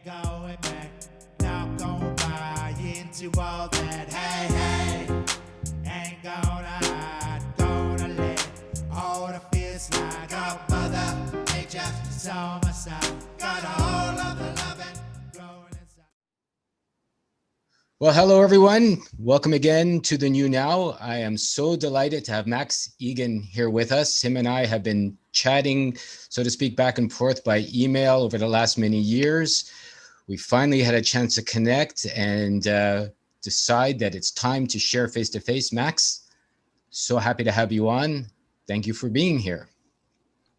going back, not gonna buy into all that. Hey, hey, ain't gonna hide, gonna let all the fears slide. Got mother nature, it's on my side. Got a whole of the loving growing inside. Well, hello, everyone. Welcome again to the New Now. I am so delighted to have Max Igan here with us. Him and I have been chatting, so to speak, back and forth by email over the last many years. We finally had a chance to connect and decide that it's time to share face-to-face. Max, so happy to have you on. Thank you for being here.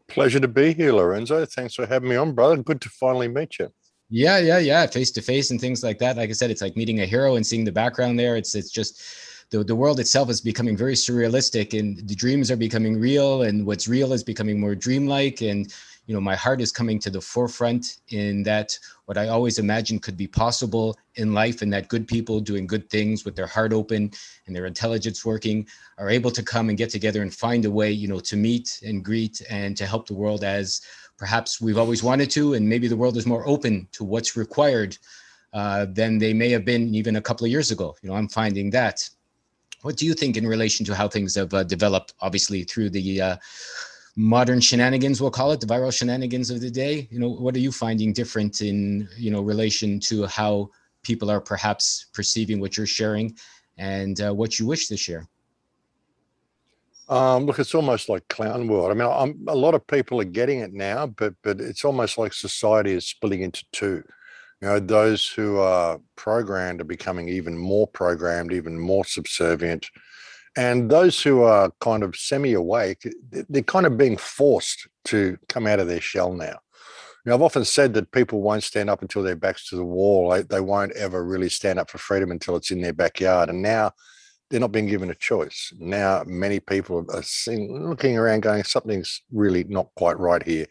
Pleasure to be here, Lorenzo. Thanks for having me on, brother. Good to finally meet you. Yeah. Face to face and things like that. Like I said, it's like meeting a hero and seeing the background there. It's just the world itself is becoming very surrealistic, and the dreams are becoming real, and what's real is becoming more dreamlike. And my heart is coming to the forefront in that what I always imagined could be possible in life, and that good people doing good things with their heart open and their intelligence working are able to come and get together and find a way, to meet and greet and to help the world as perhaps we've always wanted to, and maybe the world is more open to what's required than they may have been even a couple of years ago. I'm finding that. What do you think in relation to how things have developed, obviously through the modern shenanigans, we'll call it, the viral shenanigans of the day? What are you finding different in, relation to how people are perhaps perceiving what you're sharing and what you wish to share? Look, it's almost like clown world. I mean, a lot of people are getting it now, but it's almost like society is splitting into two. Those who are programmed are becoming even more programmed, even more subservient. And those who are kind of semi-awake, they're kind of being forced to come out of their shell now. I've often said that people won't stand up until their back's to the wall. They won't ever really stand up for freedom until it's in their backyard. And now they're not being given a choice. Now, many people are looking around going, something's really not quite right here.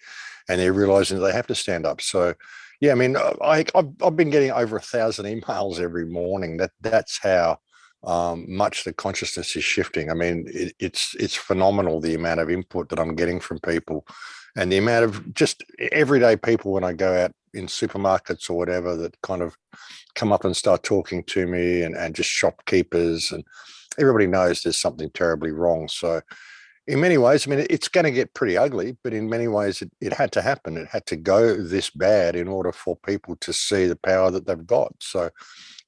And they're realizing they have to stand up. So, yeah, I mean, I've been getting over 1,000 emails every morning. That's how much the consciousness is shifting. I mean, it's phenomenal, the amount of input that I'm getting from people and the amount of just everyday people when I go out in supermarkets or whatever that kind of come up and start talking to me, and just shopkeepers, and everybody knows there's something terribly wrong. So in many ways, I mean, it's going to get pretty ugly, but in many ways it had to happen. It had to go this bad in order for people to see the power that they've got. So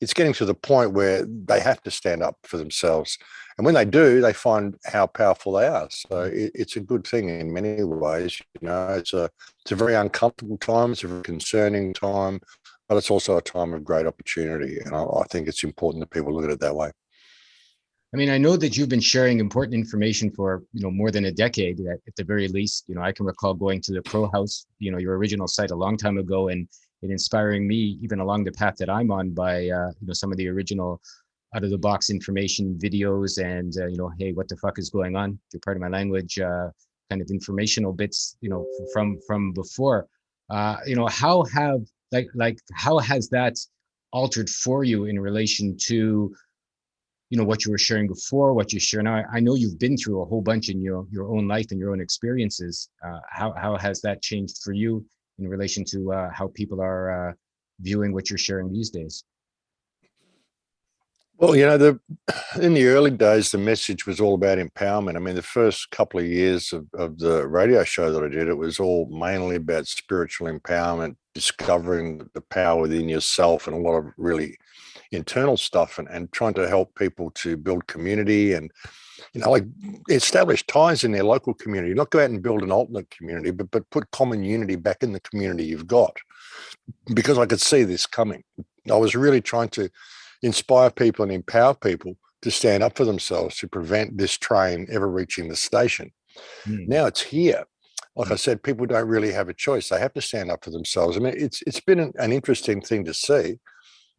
it's getting to the point where they have to stand up for themselves. And when they do, they find how powerful they are. So it's a good thing in many ways. It's a very uncomfortable time. It's a very concerning time, but it's also a time of great opportunity. And I think it's important that people look at it that way. I mean, I know that you've been sharing important information for, more than a decade at the very least. I can recall going to the Pro House, your original site a long time ago, and it inspiring me even along the path that I'm on by, some of the original out of the box information videos and, hey, what the fuck is going on? If you're part of my language, kind of informational bits, from before. How how has that altered for you in relation to what you were sharing before, what you share now? I know you've been through a whole bunch in your own life and your own experiences. How has that changed for you in relation to how people are viewing what you're sharing these days? Well, in the early days, the message was all about empowerment. I mean, the first couple of years of the radio show that I did, it was all mainly about spiritual empowerment, discovering the power within yourself, and a lot of really internal stuff, and trying to help people to build community and like establish ties in their local community, not go out and build an alternate community, but put common unity back in the community you've got, because I could see this coming. I was really trying to inspire people and empower people to stand up for themselves, to prevent this train ever reaching the station. Now it's here. Like I said, people don't really have a choice. They have to stand up for themselves. I mean, it's been an interesting thing to see.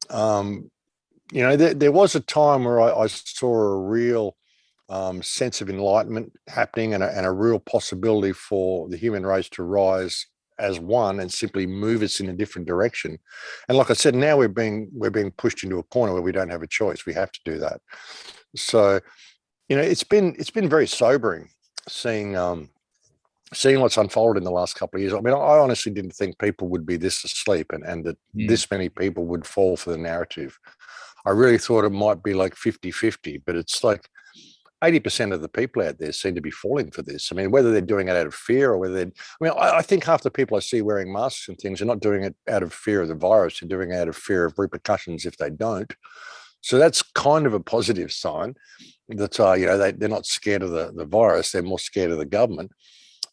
There was a time where I saw a real sense of enlightenment happening, and a real possibility for the human race to rise as one and simply move us in a different direction. And like I said, now we're being pushed into a corner where we don't have a choice. We have to do that. So, it's been very sobering seeing seeing what's unfolded in the last couple of years, I mean, I honestly didn't think people would be this asleep and that this many people would fall for the narrative. I really thought it might be like 50-50, but it's like 80% of the people out there seem to be falling for this. I mean, whether they're doing it out of fear or whether they're, I mean, I think half the people I see wearing masks and things are not doing it out of fear of the virus, they're doing it out of fear of repercussions if they don't. So that's kind of a positive sign that, they're not scared of the virus, they're more scared of the government.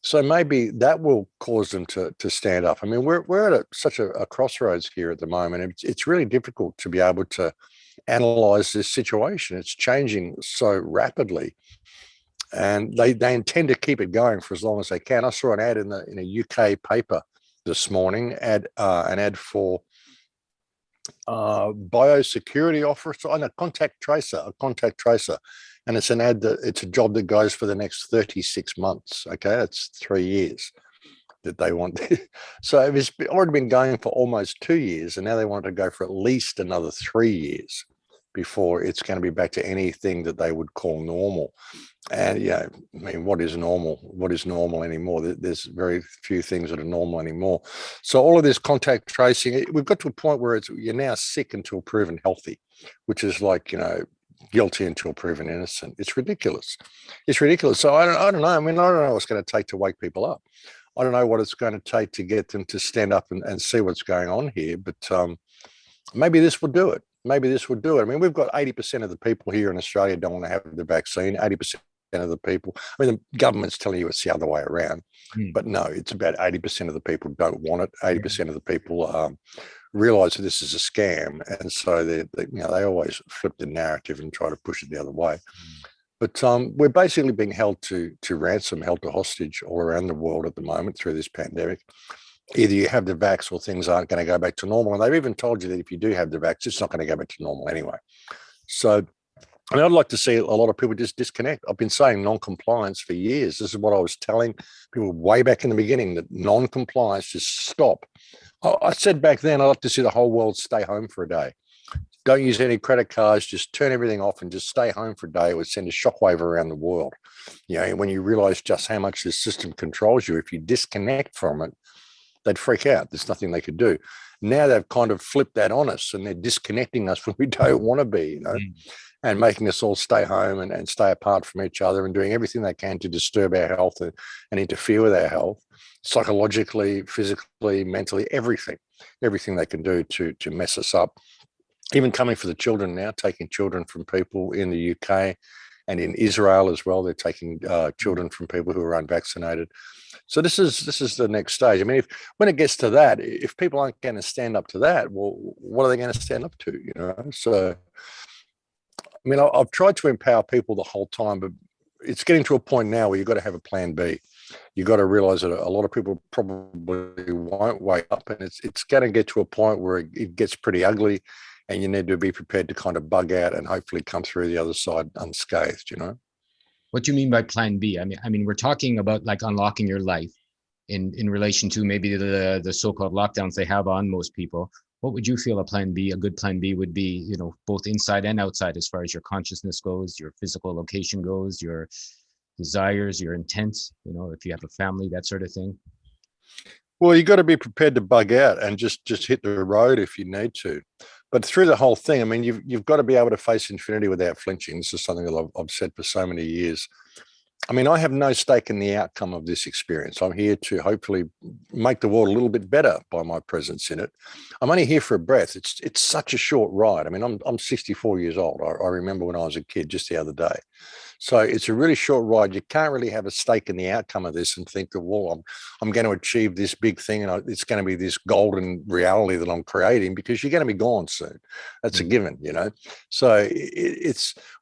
So maybe that will cause them to stand up. I mean, we're at such a crossroads here at the moment. It's really difficult to be able to analyze this situation. It's changing so rapidly, and they intend to keep it going for as long as they can. I saw an ad in a UK paper this morning, an ad for biosecurity officer on a contact tracer, and it's an ad that it's a job that goes for the next 36 months. Okay, that's 3 years that they want. So it's already been going for almost 2 years, and now they want to go for at least another 3 years before it's going to be back to anything that they would call normal. And I mean, what is normal? What is normal anymore? There's very few things that are normal anymore. So all of this contact tracing, we've got to a point where you're now sick until proven healthy, which is like, guilty until proven innocent. It's ridiculous. It's ridiculous. So I don't know. I mean, I don't know what's going to take to wake people up. I don't know what it's going to take to get them to stand up and see what's going on here. But maybe this will do it. Maybe this would do it. I mean, we've got 80% of the people here in Australia don't want to have the vaccine. 80% of the people, I mean, the government's telling you it's the other way around, but no, it's about 80% of the people don't want it. 80% of the people realize that this is a scam, and so they always flip the narrative and try to push it the other way. But we're basically being held to ransom, held to hostage all around the world at the moment through this pandemic. Either you have the vax or things aren't going to go back to normal. And they've even told you that if you do have the vax, it's not going to go back to normal anyway. So, I mean, I'd like to see a lot of people just disconnect. I've been saying non-compliance for years. This is what I was telling people way back in the beginning, that non-compliance, just stop. I said back then, I'd like to see the whole world stay home for a day. Don't use any credit cards, just turn everything off and just stay home for a day. It would send a shockwave around the world. When you realize just how much this system controls you, if you disconnect from it, they'd freak out. There's nothing they could do. Now they've kind of flipped that on us, and they're disconnecting us when we don't want to be, and making us all stay home and stay apart from each other, and doing everything they can to disturb our health and interfere with our health, psychologically, physically, mentally, everything they can do to mess us up. Even coming for the children now, taking children from people in the UK and in Israel as well. They're taking children from people who are unvaccinated. So this is the next stage. I mean, when it gets to that, if people aren't going to stand up to that, well, what are they going to stand up to? So, I mean, I've tried to empower people the whole time, but it's getting to a point now where you've got to have a plan B. You've got to realize that a lot of people probably won't wake up, and it's going to get to a point where it gets pretty ugly, and you need to be prepared to kind of bug out and hopefully come through the other side unscathed. What do you mean by plan B? I mean, we're talking about like unlocking your life in relation to maybe the so-called lockdowns they have on most people. What would you feel a good plan B would be, both inside and outside, as far as your consciousness goes, your physical location goes, your desires, your intent, if you have a family, that sort of thing? Well, you've got to be prepared to bug out and just hit the road if you need to. But through the whole thing, I mean, you've got to be able to face infinity without flinching. This is something that I've said for so many years. I mean, I have no stake in the outcome of this experience. I'm here to hopefully make the world a little bit better by my presence in it. I'm only here for a breath. It's such a short ride. I mean, I'm 64 years old. I remember when I was a kid just the other day. So it's a really short ride. You can't really have a stake in the outcome of this and think that, well, I'm going to achieve this big thing and it's going to be this golden reality that I'm creating, because you're going to be gone soon. That's a given, So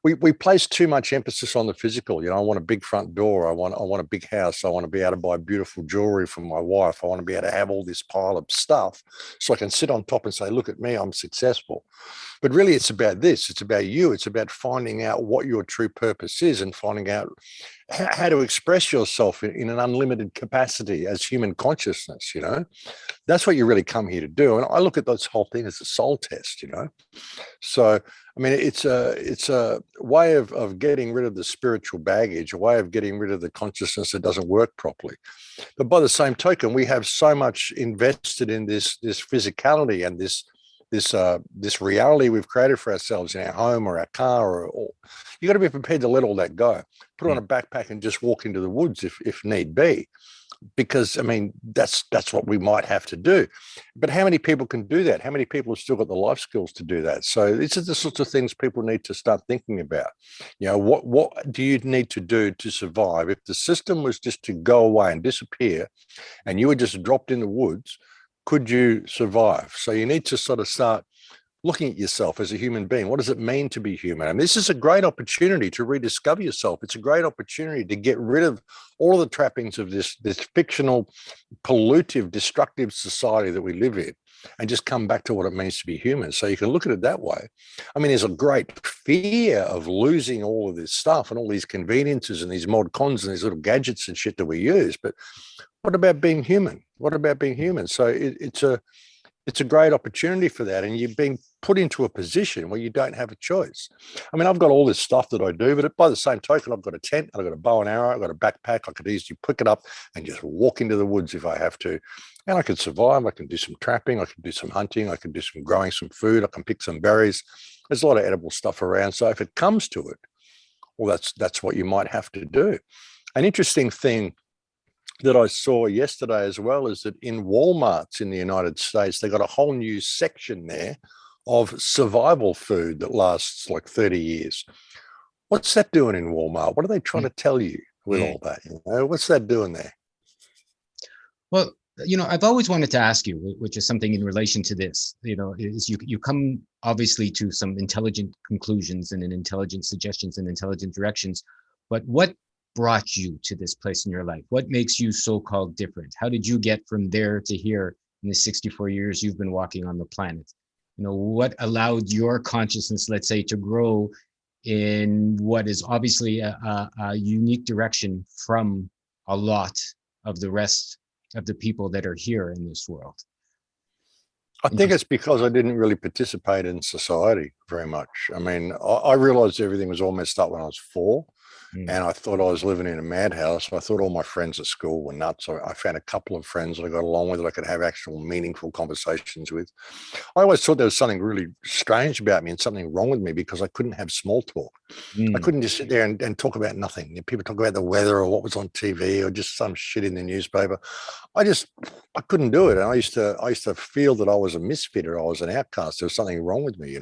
we place too much emphasis on the physical. I want a big front door. I want a big house. I want to be able to buy beautiful jewelry for my wife. I want to be able to have all this pile of stuff so I can sit on top and say, look at me, I'm successful. But really, it's about this. It's about you. It's about finding out what your true purpose is and finding out how to express yourself in an unlimited capacity as human consciousness, that's what you really come here to do. And I look at this whole thing as a soul test, So, I mean, it's a way of getting rid of the spiritual baggage, a way of getting rid of the consciousness that doesn't work properly. But by the same token, we have so much invested in this physicality and this reality we've created for ourselves in our home or our car, or you got to be prepared to let all that go. Put on a backpack and just walk into the woods if need be. Because, I mean, that's what we might have to do. But how many people can do that? How many people have still got the life skills to do that? So these are the sorts of things people need to start thinking about. What do you need to do to survive? If the system was just to go away and disappear and you were just dropped in the woods, could you survive? So you need to sort of start looking at yourself as a human being. What does it mean to be human? And this is a great opportunity to rediscover yourself. It's a great opportunity to get rid of all of the trappings of this fictional, pollutive, destructive society that we live in and just come back to what it means to be human. So you can look at it that way. I mean, there's a great fear of losing all of this stuff and all these conveniences and these mod cons and these little gadgets and shit that we use. But what about being human? What about being human? So it's a great opportunity for that. And you're being put into a position where you don't have a choice. I mean, I've got all this stuff that I do, but by the same token, I've got a tent, I've got a bow and arrow, I've got a backpack. I could easily pick it up and just walk into the woods if I have to. And I can survive. I can do some trapping. I can do some hunting. I can do some growing some food. I can pick some berries. There's a lot of edible stuff around. So if it comes to it, well, that's what you might have to do. An interesting thing that I saw yesterday as well is that in Walmarts in the United States, they got a whole new section there of survival food that lasts like 30 years. What's that doing in Walmart? What are they trying to tell you with all that? What's that doing there? Well, I've always wanted to ask you, which is something in relation to this, is you come obviously to some intelligent conclusions and intelligent suggestions and intelligent directions, but what brought you to this place in your life? What makes you so-called different? How did you get from there to here in the 64 years you've been walking on the planet? What allowed your consciousness, let's say, to grow in what is obviously a unique direction from a lot of the rest of the people that are here in this world? I think it's because I didn't really participate in society very much. I mean, I realized everything was all messed up when I was 4. And I thought I was living in a madhouse. I thought all my friends at school were nuts. I found a couple of friends that I got along with that I could have actual meaningful conversations with. I always thought there was something really strange about me and something wrong with me because I couldn't have small talk. I couldn't just sit there and talk about nothing. People talk about the weather or what was on TV or just some shit in the newspaper. I couldn't do it. And I used to feel that I was a misfit or I was an outcast. There was something wrong with me,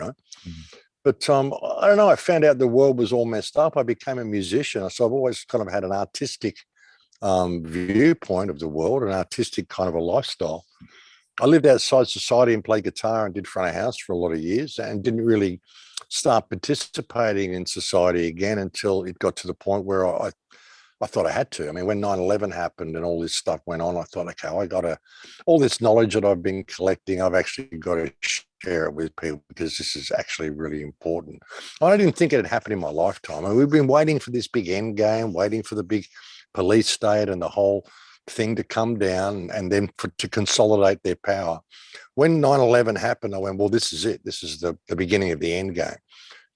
But I don't know, I found out the world was all messed up. I became a musician. So I've always kind of had an artistic viewpoint of the world, an artistic kind of a lifestyle. I lived outside society and played guitar and did front of house for a lot of years and didn't really start participating in society again until it got to the point where I thought I had to. I mean, when 9/11 happened and all this stuff went on, I thought, okay, all this knowledge that I've been collecting, I've actually got to share it with people because this is actually really important. I didn't think it had happened in my lifetime. I mean, we've been waiting for this big end game, waiting for the big police state and the whole thing to come down and then to consolidate their power. When 9/11 happened, I went, well, this is it. This is the beginning of the end game.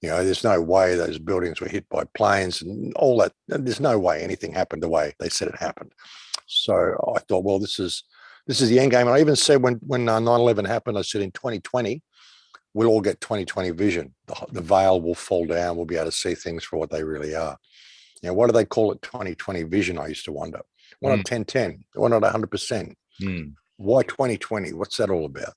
There's no way those buildings were hit by planes and all that. There's no way anything happened the way they said it happened. So I thought, well, this is the end game. And I even said when 9/11 happened, I said in 2020, we'll all get 2020 vision. The veil will fall down. We'll be able to see things for what they really are. Why do they call it 2020 vision? I used to wonder. Why not 10/10? Why not 100%? Why 2020? What's that all about?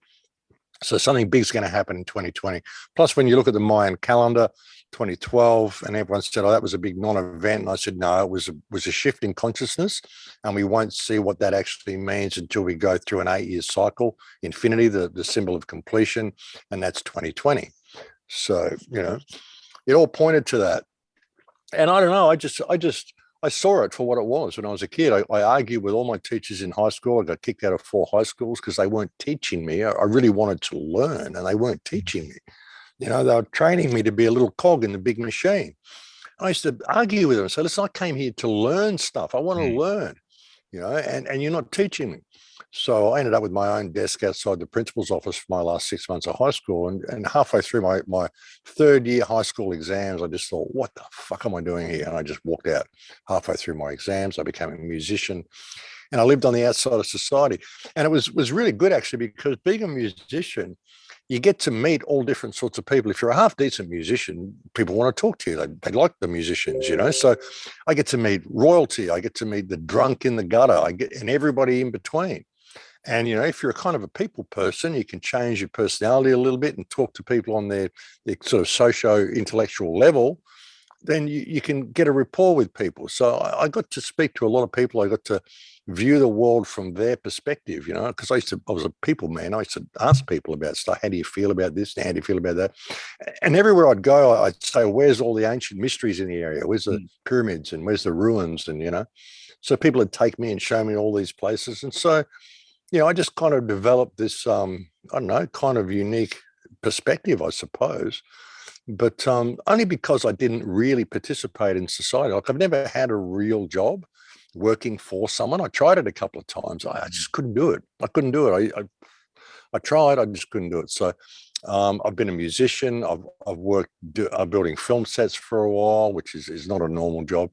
So something big's going to happen in 2020. Plus, when you look at the Mayan calendar, 2012, and everyone said, oh, that was a big non-event. And I said, no, it was a shift in consciousness. And we won't see what that actually means until we go through an 8-year cycle, infinity, the symbol of completion. And that's 2020. So, it all pointed to that. And I don't know, I saw it for what it was when I was a kid. I argued with all my teachers in high school. I got kicked out of 4 high schools because they weren't teaching me. I really wanted to learn and they weren't teaching me. They were training me to be a little cog in the big machine. I used to argue with them and say, listen, I came here to learn stuff. I want to learn, and you're not teaching me. So I ended up with my own desk outside the principal's office for my last 6 months of high school. And halfway through my third year high school exams, I just thought, what the fuck am I doing here? And I just walked out halfway through my exams. I became a musician and I lived on the outside of society. And it was really good, actually, because being a musician, you get to meet all different sorts of people. If you're a half decent musician, people want to talk to you. They like the musicians, So I get to meet royalty. I get to meet the drunk in the gutter. And everybody in between. And, if you're a kind of a people person, you can change your personality a little bit and talk to people on their sort of socio-intellectual level, then you can get a rapport with people. So I got to speak to a lot of people. I got to view the world from their perspective, because I was a people man. I used to ask people about stuff. How do you feel about this? How do you feel about that? And everywhere I'd go, I'd say, where's all the ancient mysteries in the area? Where's the pyramids and where's the ruins? And, so people would take me and show me all these places. And so, I just kind of developed this, I don't know, kind of unique perspective, I suppose. But only because I didn't really participate in society. Like, I've never had a real job working for someone. I tried it a couple of times. I just couldn't do it. I couldn't do it. I tried. I just couldn't do it. So I've been a musician. I've worked building film sets for a while, which is not a normal job.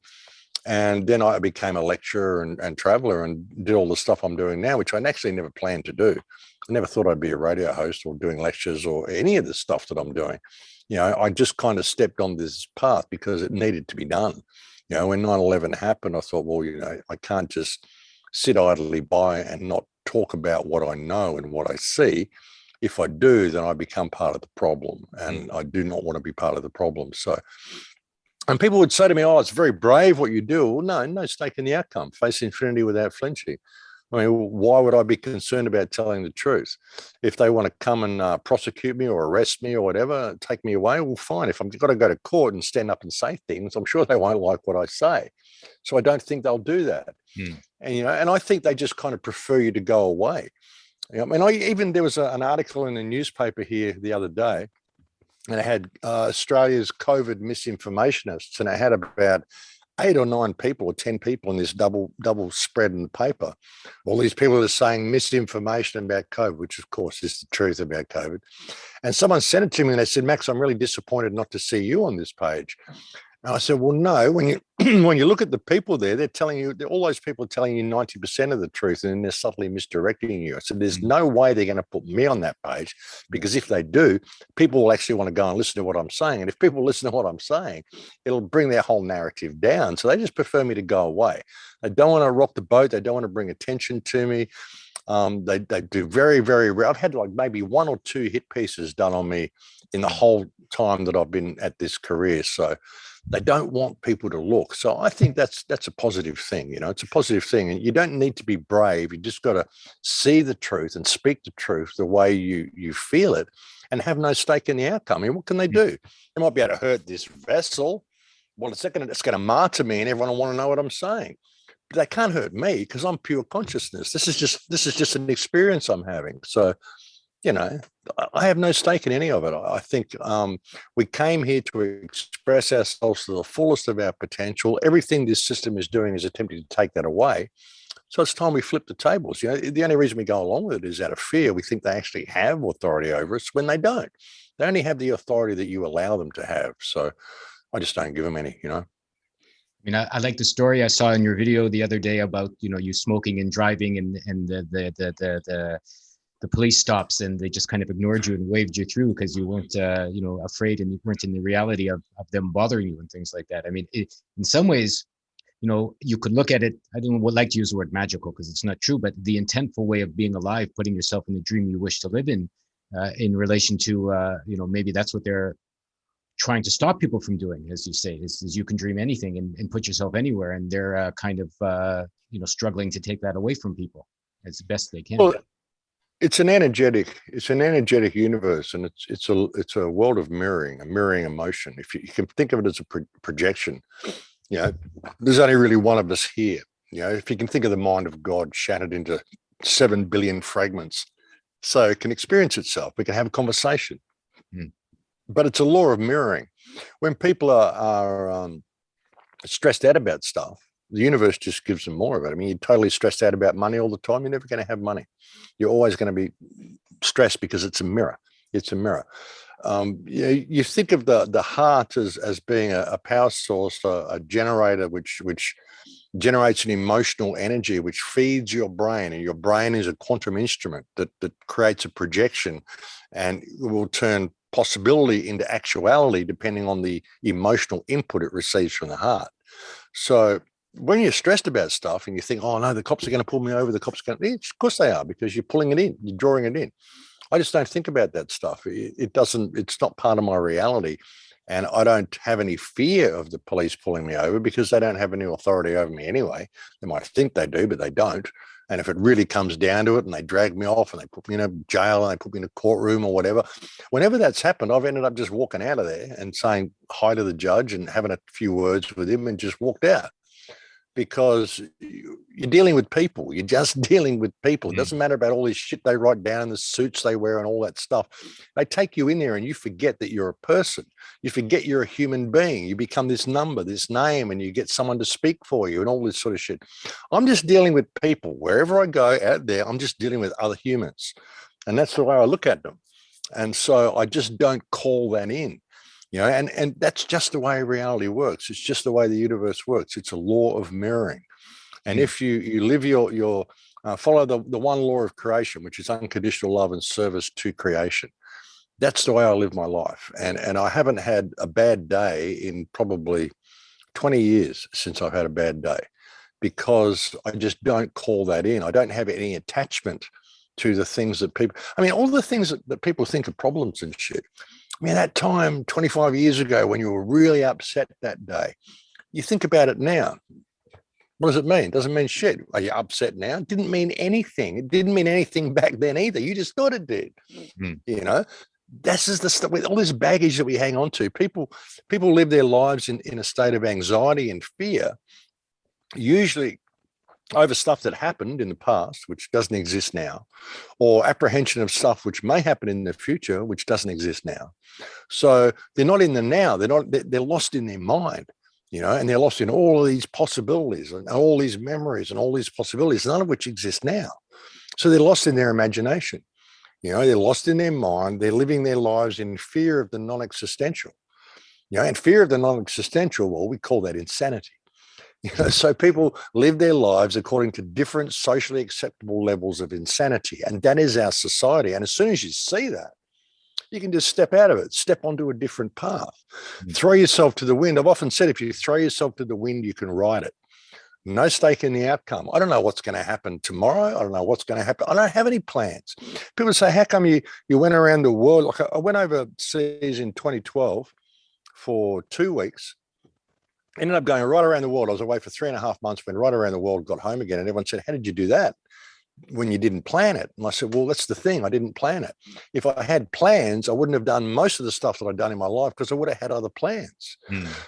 And then I became a lecturer and traveler and did all the stuff I'm doing now, which I actually never planned to do. I never thought I'd be a radio host or doing lectures or any of the stuff that I'm doing. I just kind of stepped on this path because it needed to be done. When 9/11 happened, I thought, well, I can't just sit idly by and not talk about what I know and what I see. If I do, then I become part of the problem, and I do not want to be part of the problem. So, and people would say to me, oh, it's very brave what you do. Well, no stake in the outcome. Face infinity without flinching. I mean, why would I be concerned about telling the truth? If they want to come and prosecute me or arrest me or whatever, take me away, well, fine. If I've got to go to court and stand up and say things, I'm sure they won't like what I say. So I don't think they'll do that. And I think they just kind of prefer you to go away. I mean, there was an article in the newspaper here the other day, and it had Australia's COVID misinformationists, and it had about 8 or 9 people or 10 people in this double spread in the paper. All these people are saying misinformation about COVID, which of course is the truth about COVID. And someone sent it to me and they said, Max, I'm really disappointed not to see you on this page. And I said, well, no, when you when you look at the people there, they're telling you, all those people are telling you 90% of the truth, and they're subtly misdirecting you. I said, there's no way they're going to put me on that page, because if they do, people will actually want to go and listen to what I'm saying. And if people listen to what I'm saying, it'll bring their whole narrative down. So they just prefer me to go away. They don't want to rock the boat. They don't want to bring attention to me. They do very, very rare. I've had like maybe 1 or 2 hit pieces done on me in the whole time that I've been at this career. So they don't want people to look. So I think that's a positive thing. It's a positive thing. And you don't need to be brave. You just got to see the truth and speak the truth the way you feel it, and have no stake in the outcome. I mean, what can they do? They might be able to hurt this vessel. Well, it's going to martyr me, and everyone will want to know what I'm saying. But they can't hurt me because I'm pure consciousness. This is just an experience I'm having. So, I have no stake in any of it. I think we came here to express ourselves to the fullest of our potential. Everything this system is doing is attempting to take that away. So it's time we flip the tables. The only reason we go along with it is out of fear. We think they actually have authority over us when they don't. They only have the authority that you allow them to have. So I just don't give them any, I mean, I like the story I saw in your video the other day about, you smoking and driving, and the police stops, and they just kind of ignored you and waved you through because you weren't, afraid, and you weren't in the reality of them bothering you and things like that. I mean, in some ways, you could look at it, I don't like to use the word magical because it's not true, but the intentful way of being alive, putting yourself in the dream you wish to live in relation to, maybe that's what they're trying to stop people from doing, as you say, is you can dream anything and put yourself anywhere. And they're kind of, struggling to take that away from people as best they can. Well, it's an energetic universe, and it's a world of mirroring emotion. If you can think of it as a projection, there's only really one of us here. If you can think of the mind of God shattered into 7 billion fragments, so it can experience itself. We can have a conversation, but it's a law of mirroring. When people are stressed out about stuff, the universe just gives them more of it. I mean, you're totally stressed out about money all the time, you're never going to have money. You're always going to be stressed because it's a mirror. It's a mirror. You think of the heart as being a power source, a generator which generates an emotional energy which feeds your brain, and your brain is a quantum instrument that creates a projection and will turn possibility into actuality depending on the emotional input it receives from the heart. So when you're stressed about stuff and you think, oh no, the cops are going to pull me over, the cops are going to, of course they are, because you're pulling it in, you're drawing it in. I just don't think about that stuff. It's not part of my reality. And I don't have any fear of the police pulling me over because they don't have any authority over me anyway. They might think they do, but they don't. And if it really comes down to it and they drag me off and they put me in a jail and they put me in a courtroom or whatever, whenever that's happened, I've ended up just walking out of there and saying hi to the judge and having a few words with him and just walked out. Because you're dealing with people. You're just dealing with people. It doesn't matter about all this shit they write down and the suits they wear and all that stuff. They take you in there and you forget that you're a person. You forget you're a human being. You become this number, this name, and you get someone to speak for you and all this sort of shit. I'm just dealing with people. Wherever I go out there, I'm just dealing with other humans. And that's the way I look at them. And so I just don't call that in. And that's just the way reality works. It's just the way the universe works. It's a law of mirroring. And if you live your follow the one law of creation, which is unconditional love and service to creation, that's the way I live my life. And I haven't had a bad day in probably 20 years since I've had a bad day, because I just don't call that in. I don't have any attachment to the things that people, all the things that people think are problems and shit. That time 25 years ago when you were really upset that day, you think about it now. What does it mean? It doesn't mean shit. Are you upset now? It didn't mean anything. It didn't mean anything back then either. You just thought it did. This is the stuff with all this baggage that we hang on to. People live their lives in a state of anxiety and fear, usually over stuff that happened in the past, which doesn't exist now, or apprehension of stuff which may happen in the future, which doesn't exist now. So they're not in the now. They're lost in their mind, and they're lost in all of these possibilities and all these memories and all these possibilities, none of which exist now. So they're lost in their imagination. They're lost in their mind. They're living their lives in fear of the non-existential. And fear of the non-existential, well, we call that insanity. So people live their lives according to different socially acceptable levels of insanity. And that is our society. And as soon as you see that, you can just step out of it, step onto a different path, throw yourself to the wind. I've often said, if you throw yourself to the wind, you can ride it. No stake in the outcome. I don't know what's going to happen tomorrow. I don't know what's going to happen. I don't have any plans. People say, how come you went around the world? Like I went overseas in 2012 for 2 weeks. Ended up going right around the world. I was away for 3.5 months, went right around the world, got home again. And everyone said, how did you do that when you didn't plan it? And I said, well, that's the thing. I didn't plan it. If I had plans, I wouldn't have done most of the stuff that I've done in my life because I would have had other plans.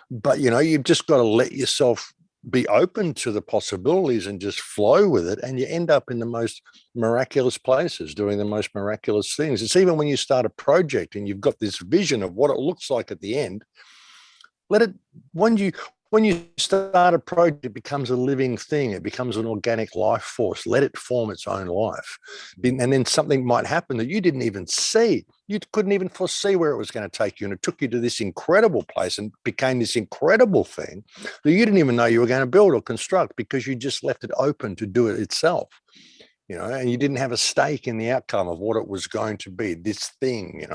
But, you've just got to let yourself be open to the possibilities and just flow with it. And you end up in the most miraculous places doing the most miraculous things. It's even when you start a project and you've got this vision of what it looks like at the end, let it, when you start a project, it becomes a living thing. It becomes an organic life force. Let it form its own life. And then something might happen that you didn't even see. You couldn't even foresee where it was going to take you. And it took you to this incredible place and became this incredible thing that you didn't even know you were going to build or construct because you just left it open to do it itself. And you didn't have a stake in the outcome of what it was going to be, this thing,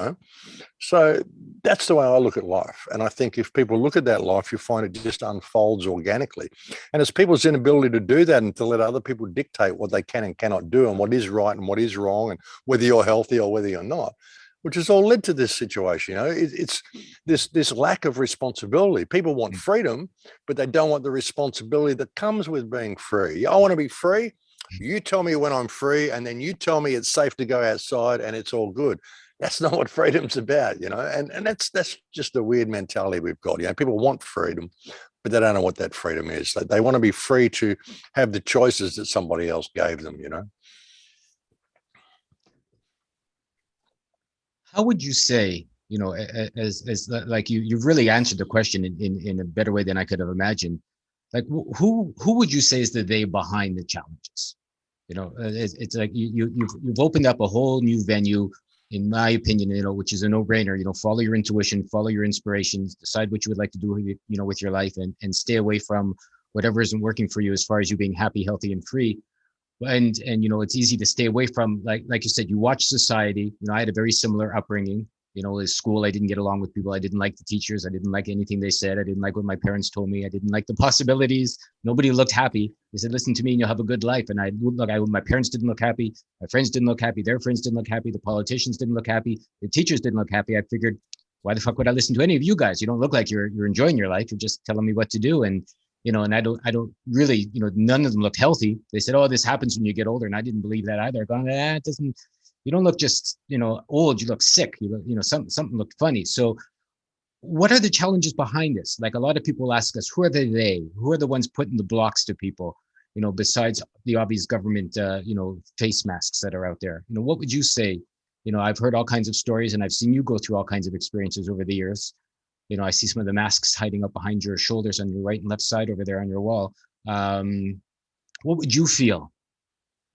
So that's the way I look at life. And I think if people look at that life, you find it just unfolds organically. And it's people's inability to do that and to let other people dictate what they can and cannot do and what is right and what is wrong and whether you're healthy or whether you're not, which has all led to this situation. It's this lack of responsibility. People want freedom, but they don't want the responsibility that comes with being free. I want to be free. You tell me when I'm free, and then you tell me it's safe to go outside and it's all good. That's not what freedom's about, and that's just the weird mentality we've got. People want freedom, but they don't know what that freedom is. They want to be free to have the choices that somebody else gave them, How would you say, as like you've really answered the question in a better way than I could have imagined. Like who would you say is the they behind the challenges? It's like you've opened up a whole new venue, in my opinion, which is a no-brainer. Follow your intuition, follow your inspirations, decide what you would like to do, with your life, and stay away from whatever isn't working for you as far as you being happy, healthy, and free. And it's easy to stay away from, like you said, you watch society. I had a very similar upbringing. At school, I didn't get along with people. I didn't like the teachers. I didn't like anything they said. I didn't like what my parents told me. I didn't like the possibilities. Nobody looked happy. They said, listen to me and you'll have a good life. And my parents didn't look happy. My friends didn't look happy. Their friends didn't look happy. The politicians didn't look happy. The teachers didn't look happy. I figured, why the fuck would I listen to any of you guys? You don't look like you're enjoying your life. You're just telling me what to do. And and I don't really, none of them looked healthy. They said, oh, this happens when you get older. And I didn't believe that either. Going, it doesn't, you don't look just, old, you look sick. You look, something looked funny. So what are the challenges behind this? Like, a lot of people ask us, who are they? Who are the ones putting the blocks to people, besides the obvious government, face masks that are out there? What would you say? I've heard all kinds of stories, and I've seen you go through all kinds of experiences over the years. I see some of the masks hiding up behind your shoulders on your right and left side over there on your wall. What would you feel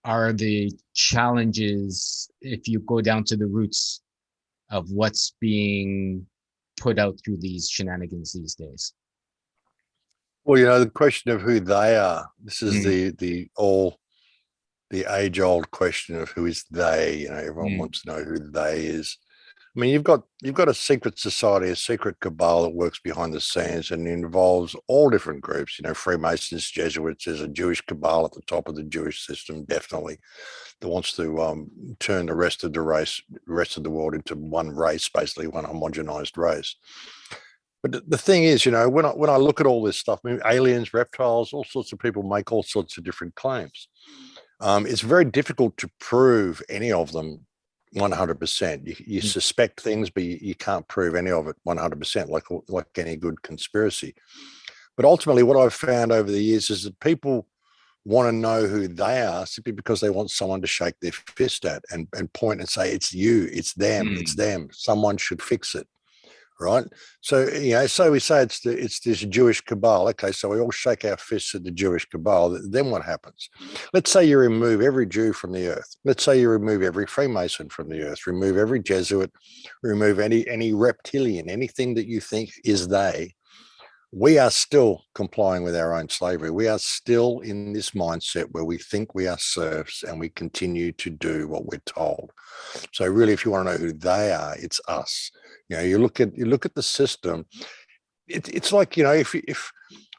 are the challenges if you go down to the roots of what's being put out through these shenanigans these days? Well, the question of who they are, this is the age-old question of who is they. Everyone wants to know who they is. I mean, you've got a secret society, a secret cabal that works behind the scenes and involves all different groups. Freemasons, Jesuits. There's a Jewish cabal at the top of the Jewish system, definitely, that wants to turn the rest of the world into one race, basically one homogenized race. But the thing is, when I look at all this stuff, I mean, aliens, reptiles, all sorts of people make all sorts of different claims. It's very difficult to prove any of them 100%. You suspect things, but you can't prove any of it 100%, like any good conspiracy. But ultimately, what I've found over the years is that people want to know who they are simply because they want someone to shake their fist at and point and say, it's you, it's them, it's them. Someone should fix it. Right. So, so we say it's this Jewish cabal. Okay. So we all shake our fists at the Jewish cabal. Then what happens? Let's say you remove every Jew from the earth. Let's say you remove every Freemason from the earth, remove every Jesuit, remove any reptilian, anything that you think is they. We are still complying with our own slavery. We are still in this mindset where we think we are serfs and we continue to do what we're told. So really, if you want to know who they are, it's us. You look at the system. It's like, if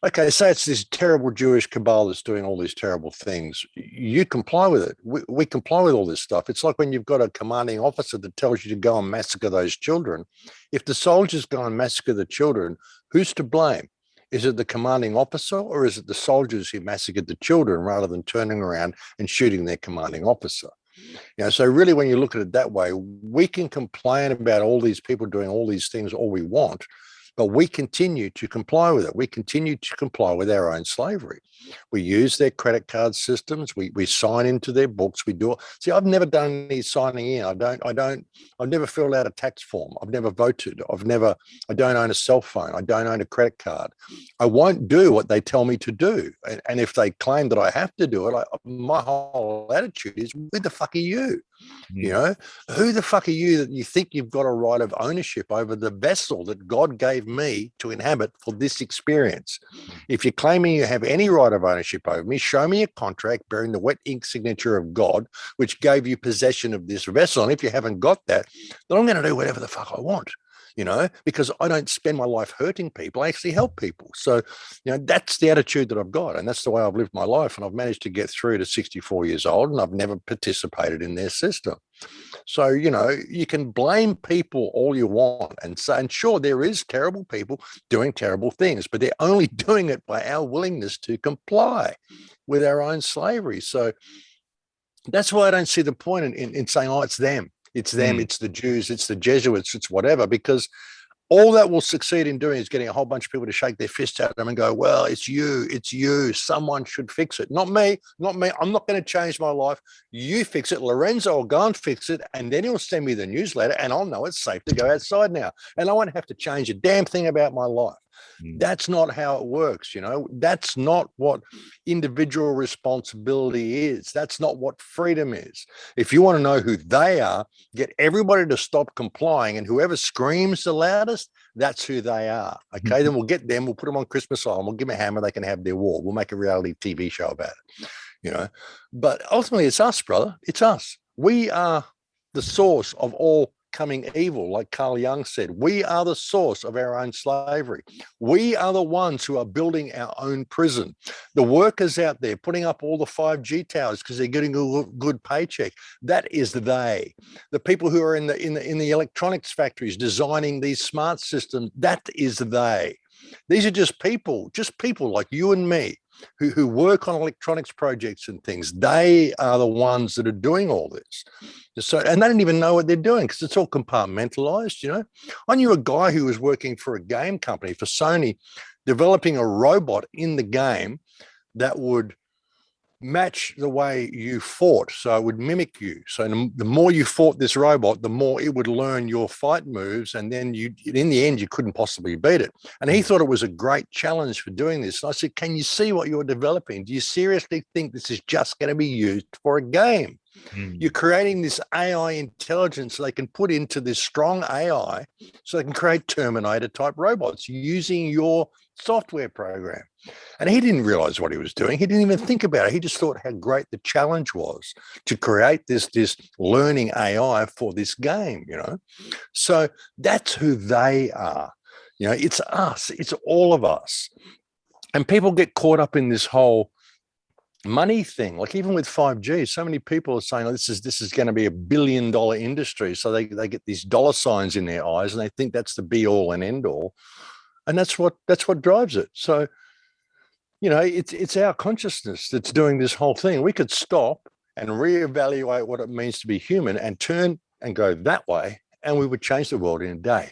okay, say it's this terrible Jewish cabal that's doing all these terrible things. You comply with it. We comply with all this stuff. It's like when you've got a commanding officer that tells you to go and massacre those children. If the soldiers go and massacre the children, who's to blame? Is it the commanding officer, or is it the soldiers who massacred the children rather than turning around and shooting their commanding officer? So really, when you look at it that way, we can complain about all these people doing all these things all we want, but we continue to comply with it. We continue to comply with our own slavery. We use their credit card systems. We sign into their books. We do. See, I've never done any signing in. I've never filled out a tax form. I've never voted. I don't own a cell phone. I don't own a credit card. I won't do what they tell me to do. And if they claim that I have to do it, my whole attitude is, who the fuck are you? Who the fuck are you that you think you've got a right of ownership over the vessel that God gave me to inhabit for this experience? If you're claiming you have any right of ownership over me, show me a contract bearing the wet ink signature of God, which gave you possession of this vessel. And if you haven't got that, then I'm going to do whatever the fuck I want. Because I don't spend my life hurting people. I actually help people. So, that's the attitude that I've got. And that's the way I've lived my life. And I've managed to get through to 64 years old, and I've never participated in their system. So, you can blame people all you want and say, and sure, there is terrible people doing terrible things, but they're only doing it by our willingness to comply with our own slavery. So that's why I don't see the point in saying, oh, it's them. It's them, it's the Jews, it's the Jesuits, it's whatever, because All that will succeed in doing is getting a whole bunch of people to shake their fists at them and go, well, it's you. Someone should fix it. Not me. I'm not going to change my life. You fix it. Lorenzo will go and fix it. And then he'll send me the newsletter and I'll know it's safe to go outside now. And I won't have to change a damn thing about my life. That's not how it works. That's not what individual responsibility is. That's not what freedom is. If you want to know who they are, get everybody to stop complying, and whoever screams the loudest, that's who they are. Okay, then we'll get them, we'll put them on Christmas Island, we'll give them a hammer, they can have their war. We'll make a reality TV show about it, But ultimately, it's us, brother. It's us. We are the source of all coming evil, like Carl Jung said. We are the source of our own slavery. We are the ones who are building our own prison. The workers out there putting up all the 5G towers because they're getting a good paycheck, that is they. The people who are in the electronics factories designing these smart systems, that is they. These are just people like you and me who work on electronics projects and things. They are the ones that are doing all this. So, and they don't even know what they're doing because it's all compartmentalized. I knew a guy who was working for a game company, for Sony, developing a robot in the game that would match the way you fought. So it would mimic you. So the more you fought this robot, the more it would learn your fight moves. And then in the end, you couldn't possibly beat it. And he thought it was a great challenge for doing this. And I said, can you see what you're developing? Do you seriously think this is just going to be used for a game? You're creating this AI intelligence so they can put into this strong AI so they can create Terminator type robots using your software program. And he didn't realize what he was doing. He didn't even think about it. He just thought how great the challenge was to create this learning AI for this game, So that's who they are. It's us. It's all of us. And people get caught up in this whole money thing. Like even with 5G, so many people are saying, this is going to be $1 billion industry. So they get these dollar signs in their eyes and they think that's the be all and end all. And that's what drives it. So, it's our consciousness that's doing this whole thing. We could stop and reevaluate what it means to be human and turn and go that way, and we would change the world in a day.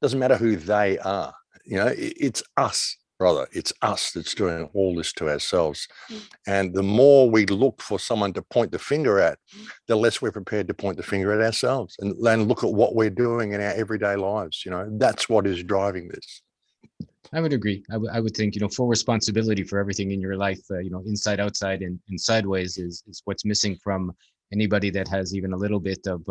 Doesn't matter who they are. It's us, brother. It's us that's doing all this to ourselves. And the more we look for someone to point the finger at, the less we're prepared to point the finger at ourselves and look at what we're doing in our everyday lives. That's what is driving this. I would agree. I would think, full responsibility for everything in your life, inside, outside, and sideways is what's missing from anybody that has even a little bit of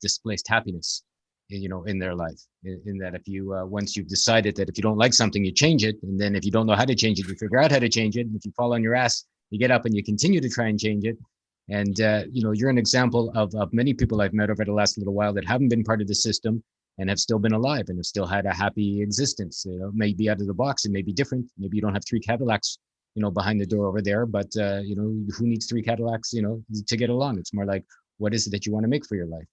displaced happiness, in their life. In that if you, once you've decided that if you don't like something, you change it. And then if you don't know how to change it, you figure out how to change it. And if you fall on your ass, you get up and you continue to try and change it. And, you're an example of many people I've met over the last little while that haven't been part of the system and have still been alive and have still had a happy existence. Maybe out of the box, it may be different. Maybe you don't have 3 Cadillacs, behind the door over there, but who needs 3 Cadillacs, to get along? It's more like, what is it that you want to make for your life?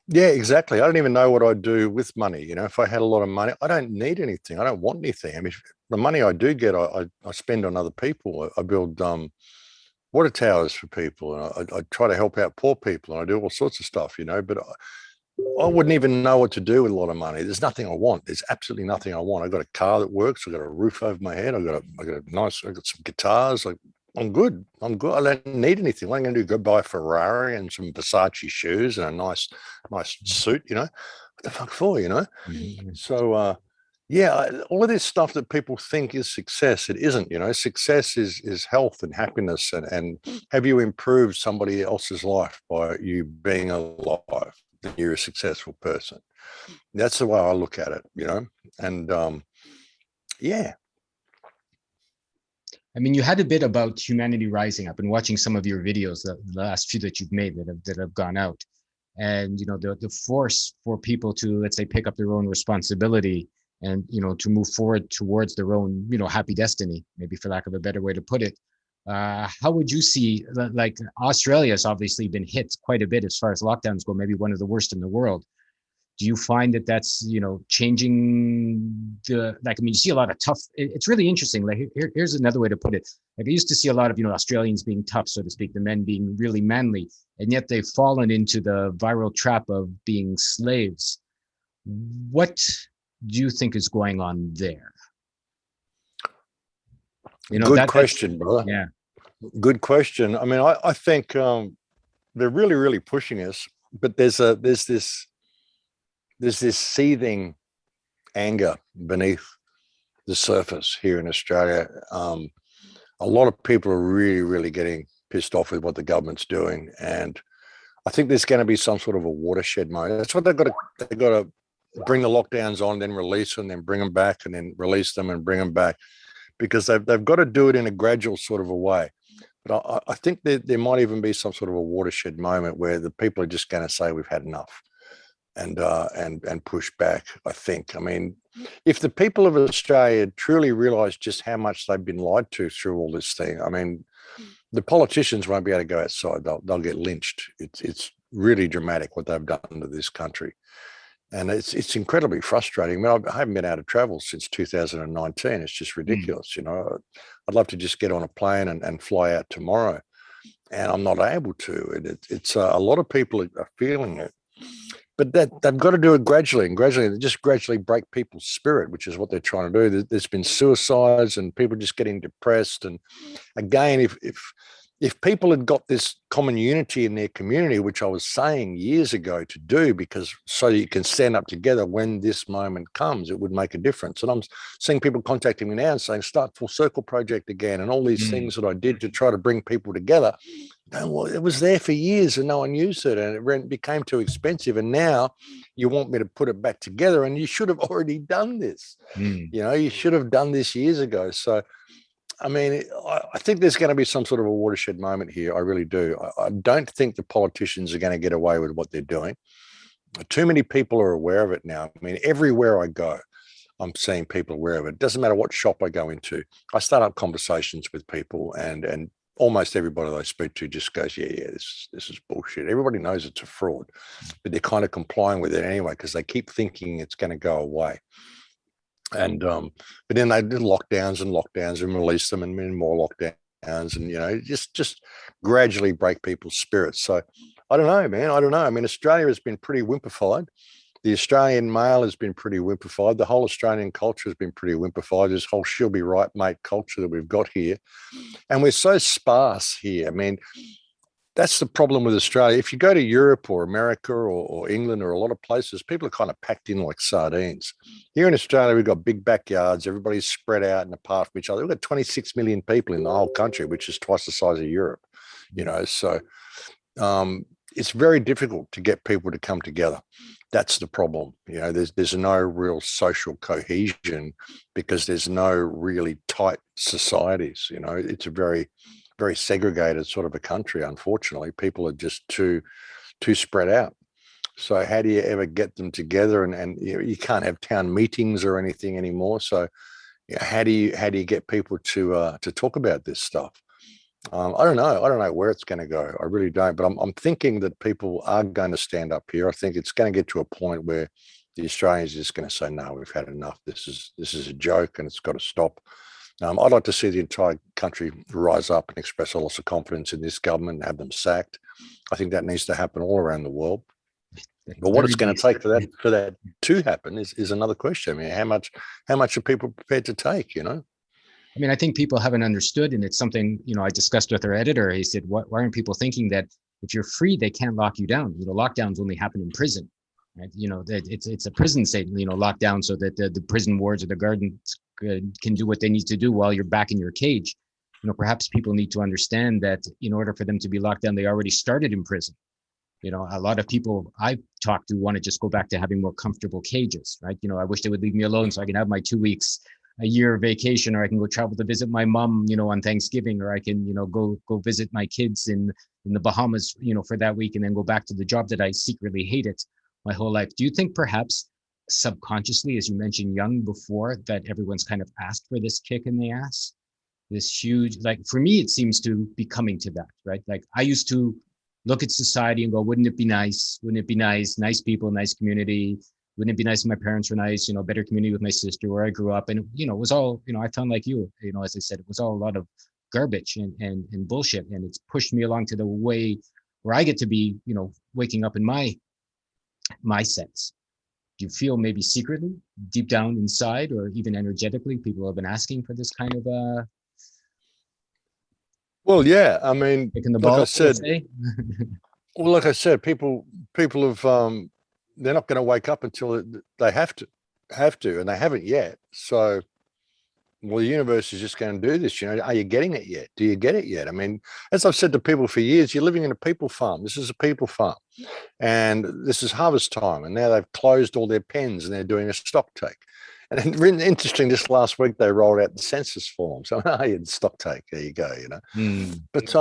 Yeah, exactly. I don't even know what I'd do with money. If I had a lot of money, I don't need anything. I don't want anything. I mean, the money I do get, I spend on other people. I build water towers for people, and I try to help out poor people, and I do all sorts of stuff, but I wouldn't even know what to do with a lot of money. There's nothing I want. There's absolutely nothing I want. I've got a car that works. I've got a roof over my head. I've got some guitars. I'm good. I don't need anything. What I'm going to do, go buy a Ferrari and some Versace shoes and a nice suit, what the fuck for, Mm-hmm. So, all of this stuff that people think is success, it isn't. Success is health and happiness, and have you improved somebody else's life by you being alive? Then you're a successful person. That's the way I look at it, and yeah. I mean, you had a bit about humanity rising up and watching some of your videos, the last few that you've made that have gone out, and the force for people to, let's say, pick up their own responsibility and to move forward towards their own happy destiny, maybe for lack of a better way to put it. How would you see, like Australia has obviously been hit quite a bit as far as lockdowns go, maybe one of the worst in the world. Do you find that that's, changing you see a lot of tough, it's really interesting. Like here's another way to put it. Like I used to see a lot of, Australians being tough, so to speak, the men being really manly, and yet they've fallen into the viral trap of being slaves. What do you think is going on there? Good question, brother. Yeah. Good question. I mean, I think they're really, really pushing us, but there's this seething anger beneath the surface here in Australia. A lot of people are really, really getting pissed off with what the government's doing, and I think there's going to be some sort of a watershed moment. That's what they've got to bring the lockdowns on, then release them, then bring them back, and then release them and bring them back, because they've got to do it in a gradual sort of a way. But I think there might even be some sort of a watershed moment where the people are just going to say we've had enough, and push back. I think. I mean, if the people of Australia truly realise just how much they've been lied to through all this thing, I mean, the politicians won't be able to go outside. They'll get lynched. It's really dramatic what they've done to this country, and it's incredibly frustrating. I mean, I haven't been able to travel since 2019. It's just ridiculous. You know, I'd love to just get on a plane and fly out tomorrow, and I'm not able to. It's a lot of people are feeling it, but they've got to do it gradually, and gradually, just gradually break people's spirit, which is what they're trying to do. There's been suicides and people just getting depressed. And again, if people had got this common unity in their community, which I was saying years ago to do, because so you can stand up together when this moment comes, it would make a difference. And I'm seeing people contacting me now and saying, start Full Circle Project again, and all these things that I did to try to bring people together. Well, it was there for years and no one used it, and it became too expensive. And now you want me to put it back together, and you should have already done this. You know, you should have done this years ago. So, I mean, I think there's going to be some sort of a watershed moment here. I really do. I don't think the politicians are going to get away with what they're doing. Too many people are aware of it now. I mean, everywhere I go, I'm seeing people aware of it. It doesn't matter what shop I go into. I start up conversations with people, and almost everybody that I speak to just goes, yeah, this is bullshit. Everybody knows it's a fraud, but they're kind of complying with it anyway because they keep thinking it's going to go away. And but then they did lockdowns and release them, and then more lockdowns, and you know, just gradually break people's spirits. So I don't know, man. I don't know. I mean, Australia has been pretty whimpified. The Australian male has been pretty whimpified. The whole Australian culture has been pretty whimpified. This whole she'll be right, mate culture that we've got here. And we're so sparse here. I mean, that's the problem with Australia. If you go to Europe or America or England or a lot of places, people are kind of packed in like sardines. Here in Australia, we've got big backyards. Everybody's spread out and apart from each other. We've got 26 million people in the whole country, which is twice the size of Europe, you know. So it's very difficult to get people to come together. That's the problem. You know, there's no real social cohesion because there's no really tight societies. You know, it's a very, very segregated sort of a country. Unfortunately, people are just too spread out. So how do you ever get them together? And you know, you can't have town meetings or anything anymore. So you know, how do you get people to talk about this stuff? I don't know. I don't know where it's going to go. I really don't. But I'm thinking that people are going to stand up here. I think it's going to get to a point where the Australians are just going to say, no, we've had enough. This is a joke and it's got to stop. I'd like to see the entire country rise up and express a loss of confidence in this government and have them sacked. I think that needs to happen all around the world. But what it's going to take for that to happen is another question. I mean, how much are people prepared to take, you know? I mean, I think people haven't understood, and it's something, you know, I discussed with our editor. He said, why aren't people thinking that if you're free, they can't lock you down? You know, lockdowns only happen in prison, right? You know, that it's a prison state, you know, lockdown so that the prison wards or the guards can do what they need to do while you're back in your cage. You know, perhaps people need to understand that in order for them to be locked down, they already started in prison. You know, a lot of people I've talked to want to just go back to having more comfortable cages, right? You know, I wish they would leave me alone so I can have my 2 weeks a year vacation, or I can go travel to visit my mom, you know, on Thanksgiving, or I can, you know, go visit my kids in the Bahamas, you know, for that week, and then go back to the job that I secretly hated my whole life. Do you think perhaps subconsciously, as you mentioned young before, that everyone's kind of asked for this kick in the ass? This huge, like for me, it seems to be coming to that, right? Like I used to look at society and go, wouldn't it be nice? Wouldn't it be nice? Nice people, nice community. Wouldn't it be nice if my parents were nice, you know, better community with my sister where I grew up? And, you know, it was all, you know, I found like you know, as I said, it was all a lot of garbage and bullshit. And it's pushed me along to the way where I get to be, you know, waking up in my sense. do you feel maybe secretly, deep down inside, or even energetically, people have been asking for this kind of Well, yeah, I mean, kick in the like I balls, said, let's say? well, like I said, people have they're not going to wake up until they have to, and they haven't yet. So, well, the universe is just going to do this. You know, are you getting it yet? Do you get it yet? I mean, as I've said to people for years, you're living in a people farm. This is a people farm, and this is harvest time. And now they've closed all their pens and they're doing a stock take. And really interesting, this last week they rolled out the census form. So, oh, yeah, stock take. There you go. You know, but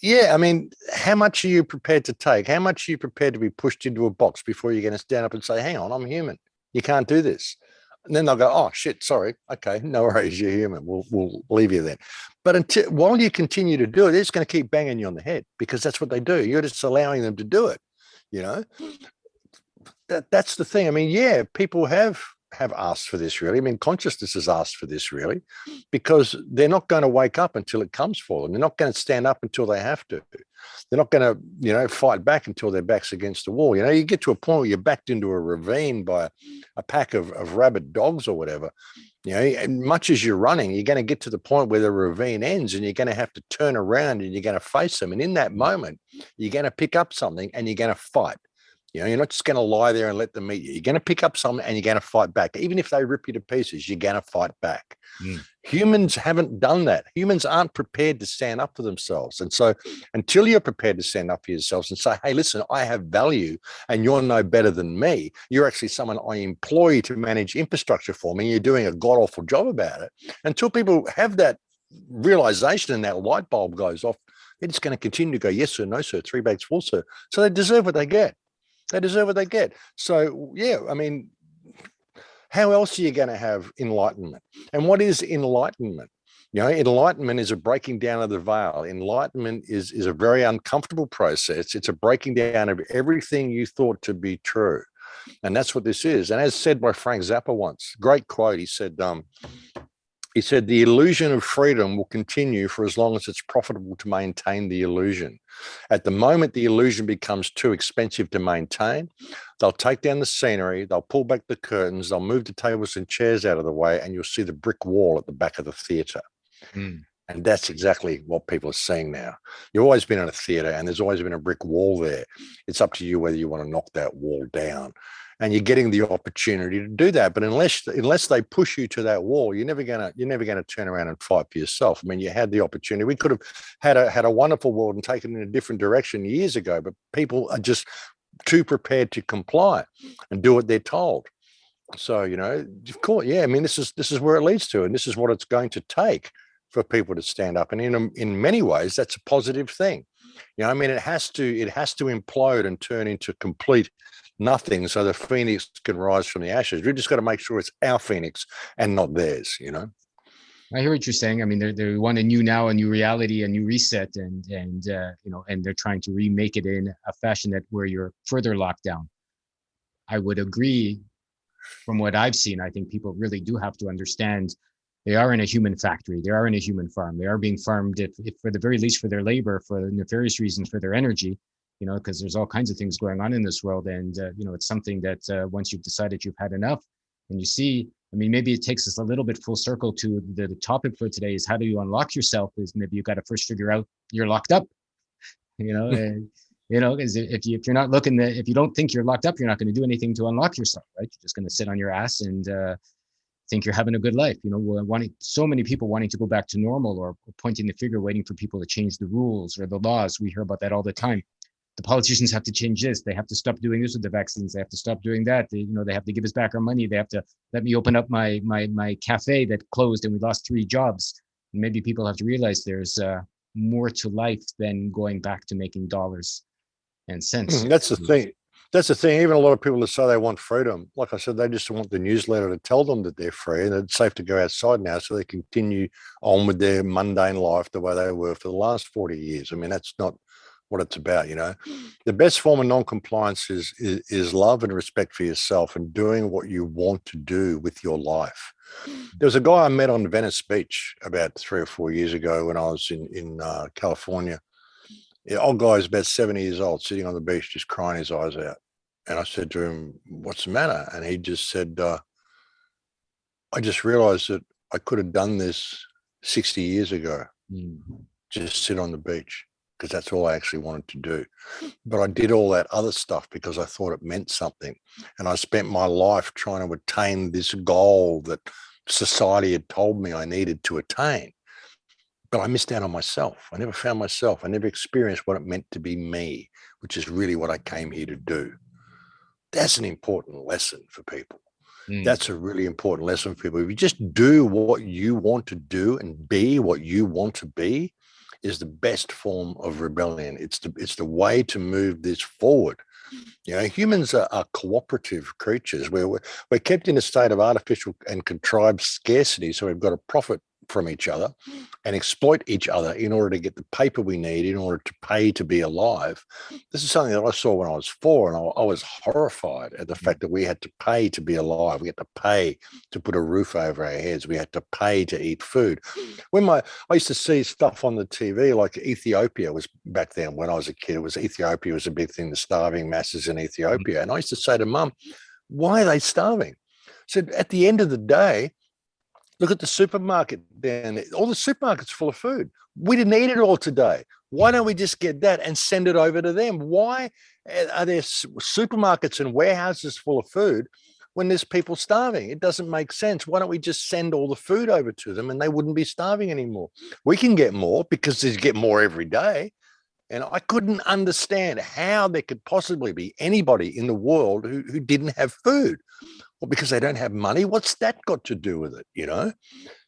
yeah, I mean, how much are you prepared to take? How much are you prepared to be pushed into a box before you're going to stand up and say, "Hang on, I'm human. You can't do this." And then they'll go, "Oh shit, sorry. Okay, no worries, you're human. We'll leave you then." But while you continue to do it, they're just going to keep banging you on the head because that's what they do. You're just allowing them to do it. You know, that's the thing. I mean, yeah, people have asked for this really. I mean, consciousness has asked for this really, because they're not going to wake up until it comes for them. They're not going to stand up until they have to. They're not going to, you know, fight back until their back's against the wall. You know, you get to a point where you're backed into a ravine by a pack of rabid dogs or whatever. You know, and much as you're running, you're going to get to the point where the ravine ends and you're going to have to turn around and you're going to face them. And in that moment, you're going to pick up something and you're going to fight. You know, you're not just going to lie there and let them meet you. You're going to pick up something and you're going to fight back. Even if they rip you to pieces, you're going to fight back. Humans haven't done that. Humans aren't prepared to stand up for themselves. And so until you're prepared to stand up for yourselves and say, "Hey, listen, I have value and you're no better than me. You're actually someone I employ to manage infrastructure for me. You're doing a god-awful job about it." Until people have that realization and that light bulb goes off, they're just going to continue to go, "Yes, sir, no, sir, 3 bags full, sir." So they deserve what they get. They deserve what they get. So, yeah, I mean, how else are you going to have enlightenment? And what is enlightenment? You know, enlightenment is a breaking down of the veil. Enlightenment is a very uncomfortable process. It's a breaking down of everything you thought to be true. And that's what this is. And as said by Frank Zappa once, great quote, he said, "The illusion of freedom will continue for as long as it's profitable to maintain the illusion. At the moment the illusion becomes too expensive to maintain, they'll take down the scenery, they'll pull back the curtains, they'll move the tables and chairs out of the way, and you'll see the brick wall at the back of the theatre." And that's exactly what people are seeing now. You've always been in a theatre and there's always been a brick wall there. It's up to you whether you want to knock that wall down. And you're getting the opportunity to do that. But unless they push you to that wall, you're never gonna turn around and fight for yourself. I mean, you had the opportunity. We could have had a wonderful world and taken it in a different direction years ago, but people are just too prepared to comply and do what they're told. So, you know, of course, yeah. I mean, this is where it leads to, and this is what it's going to take for people to stand up. And in many ways, that's a positive thing. You know, I mean, it has to implode and turn into complete nothing so the phoenix can rise from the ashes. We've just got to make sure it's our phoenix and not theirs, you know. I hear what you're saying. I mean, they want a new now, a new reality, a new reset, and you know, and they're trying to remake it in a fashion that where you're further locked down. I would agree. From what I've seen, I think people really do have to understand they are in a human factory. They are in a human farm. They are being farmed, if for the very least, for their labor, for nefarious reasons, for their energy. You know, because there's all kinds of things going on in this world, and you know, it's something that once you've decided you've had enough, and you see, I mean, maybe it takes us a little bit full circle to the topic for today is how do you unlock yourself? Is maybe you got to first figure out you're locked up. You know, and you know, because if you're not looking, if you don't think you're locked up, you're not going to do anything to unlock yourself, right? You're just going to sit on your ass and think you're having a good life. You know, so many people wanting to go back to normal, or pointing the finger, waiting for people to change the rules or the laws. We hear about that all the time. The politicians have to change this. They have to stop doing this with the vaccines. They have to stop doing that. They have to give us back our money. They have to let me open up my cafe that closed and we lost 3 jobs. And maybe people have to realize there's more to life than going back to making dollars and cents. That's the thing. That's the thing. Even a lot of people that say they want freedom, like I said, they just want the newsletter to tell them that they're free and it's safe to go outside now, so they continue on with their mundane life the way they were for the last 40 years. I mean, that's not what it's about, you know. The best form of non-compliance is love and respect for yourself and doing what you want to do with your life. There was a guy I met on Venice Beach about 3 or 4 years ago when I was in California. Yeah, old guy is about 70 years old, sitting on the beach, just crying his eyes out. And I said to him, what's the matter? And he just said, I just realized that I could have done this 60 years ago, just sit on the beach, because that's all I actually wanted to do. But I did all that other stuff because I thought it meant something. And I spent my life trying to attain this goal that society had told me I needed to attain. But I missed out on myself. I never found myself. I never experienced what it meant to be me, which is really what I came here to do. That's an important lesson for people. That's a really important lesson for people. If you just do what you want to do and be what you want to be, is the best form of rebellion. It's the way to move this forward. You know, humans are cooperative creatures. We're kept in a state of artificial and contrived scarcity, so we've got to profit from each other and exploit each other in order to get the paper we need, in order to pay to be alive. This is something that I saw when I was 4, and I was horrified at the fact that we had to pay to be alive. We had to pay to put a roof over our heads. We had to pay to eat food. I used to see stuff on the TV, like Ethiopia was back then when I was a kid. Ethiopia was a big thing, the starving masses in Ethiopia. And I used to say to Mum, why are they starving? I said, at the end of the day, look at the supermarket down there. All the supermarkets full of food. We didn't eat it all today. Why don't we just get that and send it over to them? Why are there supermarkets and warehouses full of food when there's people starving? It doesn't make sense. Why don't we just send all the food over to them and they wouldn't be starving anymore? We can get more because they get more every day. And I couldn't understand how there could possibly be anybody in the world who didn't have food. Well, because they don't have money. What's that got to do with it, you know?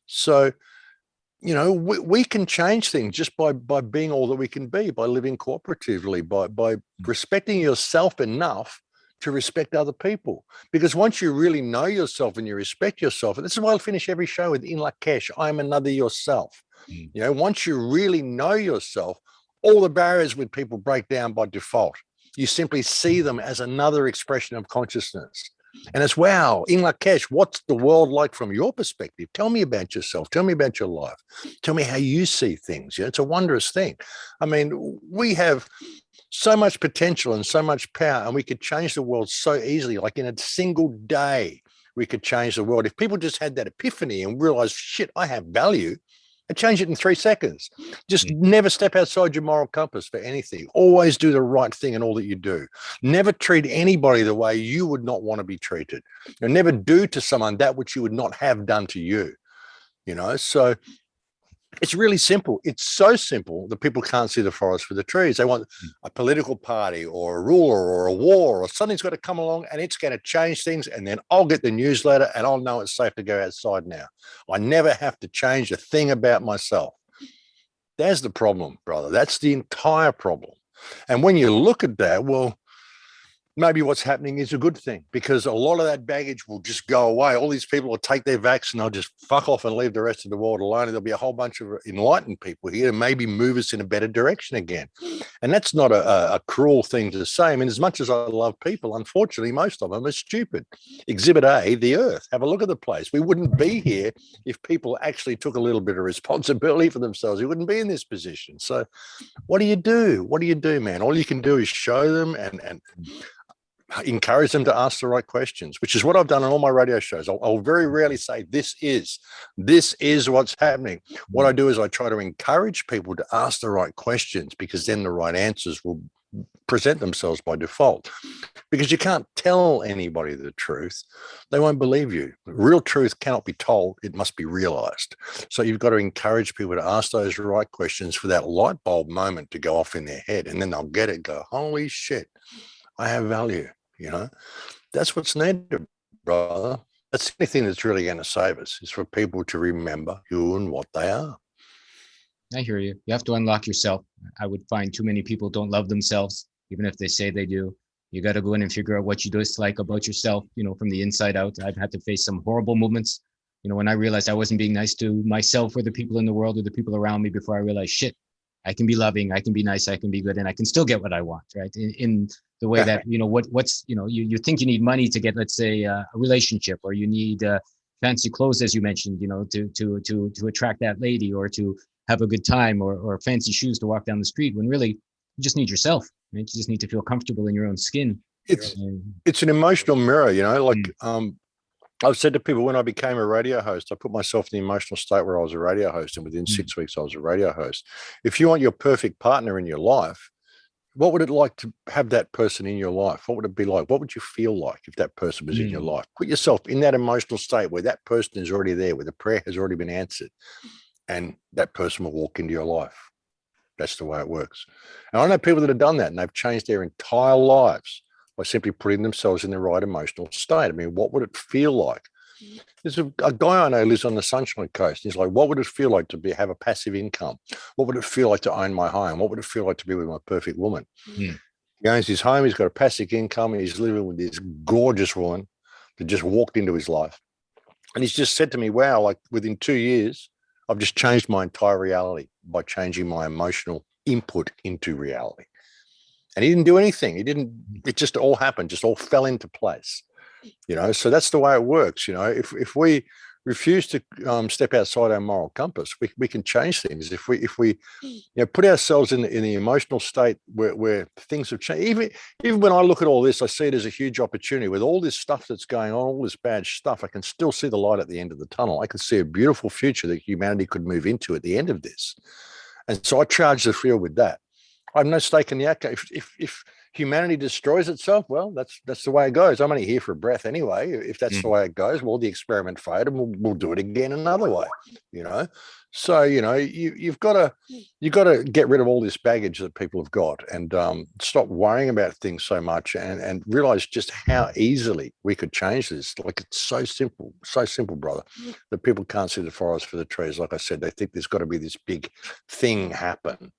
So, you know, we can change things just by being all that we can be, by living cooperatively, by respecting yourself enough to respect other people. Because once you really know yourself and you respect yourself, and this is why I'll finish every show with In Lakesh, I am another yourself. You know, once you really know yourself, all the barriers with people break down by default. You simply see them as another expression of consciousness. And it's, wow, in Lakesh, what's the world like from your perspective? Tell me about yourself. Tell me about your life. Tell me how you see things. You know, it's a wondrous thing. I mean, we have so much potential and so much power, and we could change the world so easily. Like in a single day, we could change the world. If people just had that epiphany and realized, shit, I have value, and change it in 3 seconds. Just never step outside your moral compass for anything. Always do the right thing in all that you do. Never treat anybody the way you would not want to be treated. And never do to someone that which you would not have done to you. You know, so it's really simple. It's so simple that people can't see the forest for the trees. They want a political party or a ruler or a war or something's got to come along and it's going to change things. And then I'll get the newsletter and I'll know it's safe to go outside now. I never have to change a thing about myself. That's the problem, brother. That's the entire problem. And when you look at that, well, maybe what's happening is a good thing, because a lot of that baggage will just go away. All these people will take their vaccine, they'll just fuck off and leave the rest of the world alone. And there'll be a whole bunch of enlightened people here to maybe move us in a better direction again. And that's not a cruel thing to say. I mean, as much as I love people, unfortunately, most of them are stupid. Exhibit A, the earth. Have a look at the place. We wouldn't be here if people actually took a little bit of responsibility for themselves. We wouldn't be in this position. So what do you do? What do you do, man? All you can do is show them and encourage them to ask the right questions, which is what I've done on all my radio shows. I'll very rarely say this is what's happening. What I do is I try to encourage people to ask the right questions, because then the right answers will present themselves by default. Because you can't tell anybody the truth. They won't believe you. Real truth cannot be told. It must be realized. So you've got to encourage people to ask those right questions for that light bulb moment to go off in their head. And then they'll get it, go, holy shit, I have value. You know, that's what's needed, brother. That's the only thing that's really going to save us, is for people to remember who and what they are. I hear you. You have to unlock yourself. I would find too many people don't love themselves, even if they say they do. You got to go in and figure out what you dislike about yourself, you know, from the inside out. I've had to face some horrible moments, you know, when I realized I wasn't being nice to myself or the people in the world or the people around me, before I realized, shit, I can be loving, I can be nice, I can be good, and I can still get what I want, right? In the way that, you know, what's, you know, you think you need money to get, let's say, a relationship, or you need fancy clothes, as you mentioned, you know, to attract that lady, or to have a good time, or fancy shoes to walk down the street, when really you just need yourself, right? You just need to feel comfortable in your own skin. it's And, it's an emotional mirror, like mm, I've said to people when I became a radio host, I put myself in the emotional state where I was a radio host, and within mm, 6 weeks I was a radio host. If you want your perfect partner in your life, what would it like to have that person in your life? What would it be like? What would you feel like if that person was in your mm. life? Put yourself in that emotional state where that person is already there, where the prayer has already been answered, and that person will walk into your life. That's the way it works. And I know people that have done that and they've changed their entire lives by simply putting themselves in the right emotional state. I mean, what would it feel like? There's a guy I know who lives on the Sunshine Coast. He's like, what would it feel like to have a passive income? What would it feel like to own my home? What would it feel like to be with my perfect woman? Mm. He owns his home. He's got a passive income. And he's living with this gorgeous woman that just walked into his life. And he's just said to me, wow, like within 2 years, I've just changed my entire reality by changing my emotional input into reality. And he didn't do anything. It just all happened, just all fell into place. So that's the way it works. If we refuse to step outside our moral compass, we can change things. If we put ourselves in the emotional state where things have changed. Even when I look at all this, I see it as a huge opportunity. With all this stuff that's going on, all this bad stuff, I can still see the light at the end of the tunnel. I can see a beautiful future that humanity could move into at the end of this. And so I charge the field with that. I have no stake in the outcome. If humanity destroys itself, well, that's the way it goes. I'm only here for a breath anyway. If that's the way it goes, well, the experiment failed, and we'll do it again another way. So you've got to get rid of all this baggage that people have got, and stop worrying about things so much, and realize just how easily we could change this. Like, it's so simple, brother, that people can't see the forest for the trees. Like I said, they think there's got to be this big thing happen,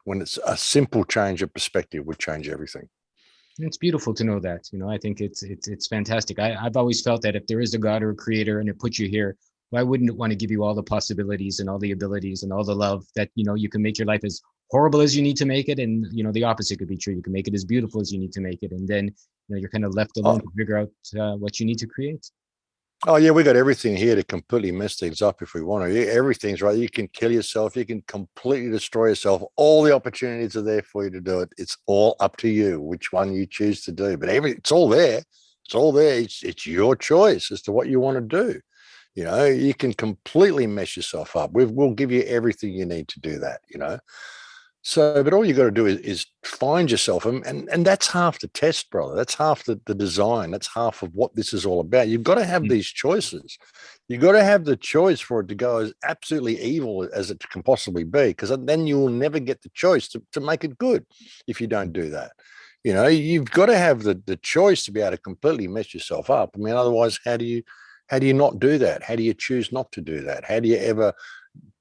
when it's a simple change of perspective would change everything. It's beautiful to know that. I think it's fantastic. I've always felt that if there is a God or a creator and it put you here, why wouldn't it want to give you all the possibilities and all the abilities and all the love that, you can make your life as horrible as you need to make it. And, the opposite could be true. You can make it as beautiful as you need to make it. And then, you're kind of left alone to figure out what you need to create. Oh, yeah, we got everything here to completely mess things up if we want to. Everything's right. You can kill yourself. You can completely destroy yourself. All the opportunities are there for you to do it. It's all up to you which one you choose to do. But it's all there. It's all there. It's your choice as to what you want to do. You can completely mess yourself up. We'll give you everything you need to do that, So, but all you got to do is find yourself, and that's half the test, brother. That's half the design. That's half of what this is all about. You've got to have these choices. You've got to have the choice for it to go as absolutely evil as it can possibly be, because then you will never get the choice to make it good if you don't do that. You've got to have the choice to be able to completely mess yourself up. I mean, otherwise, how do you not do that? How do you choose not to do that? How do you ever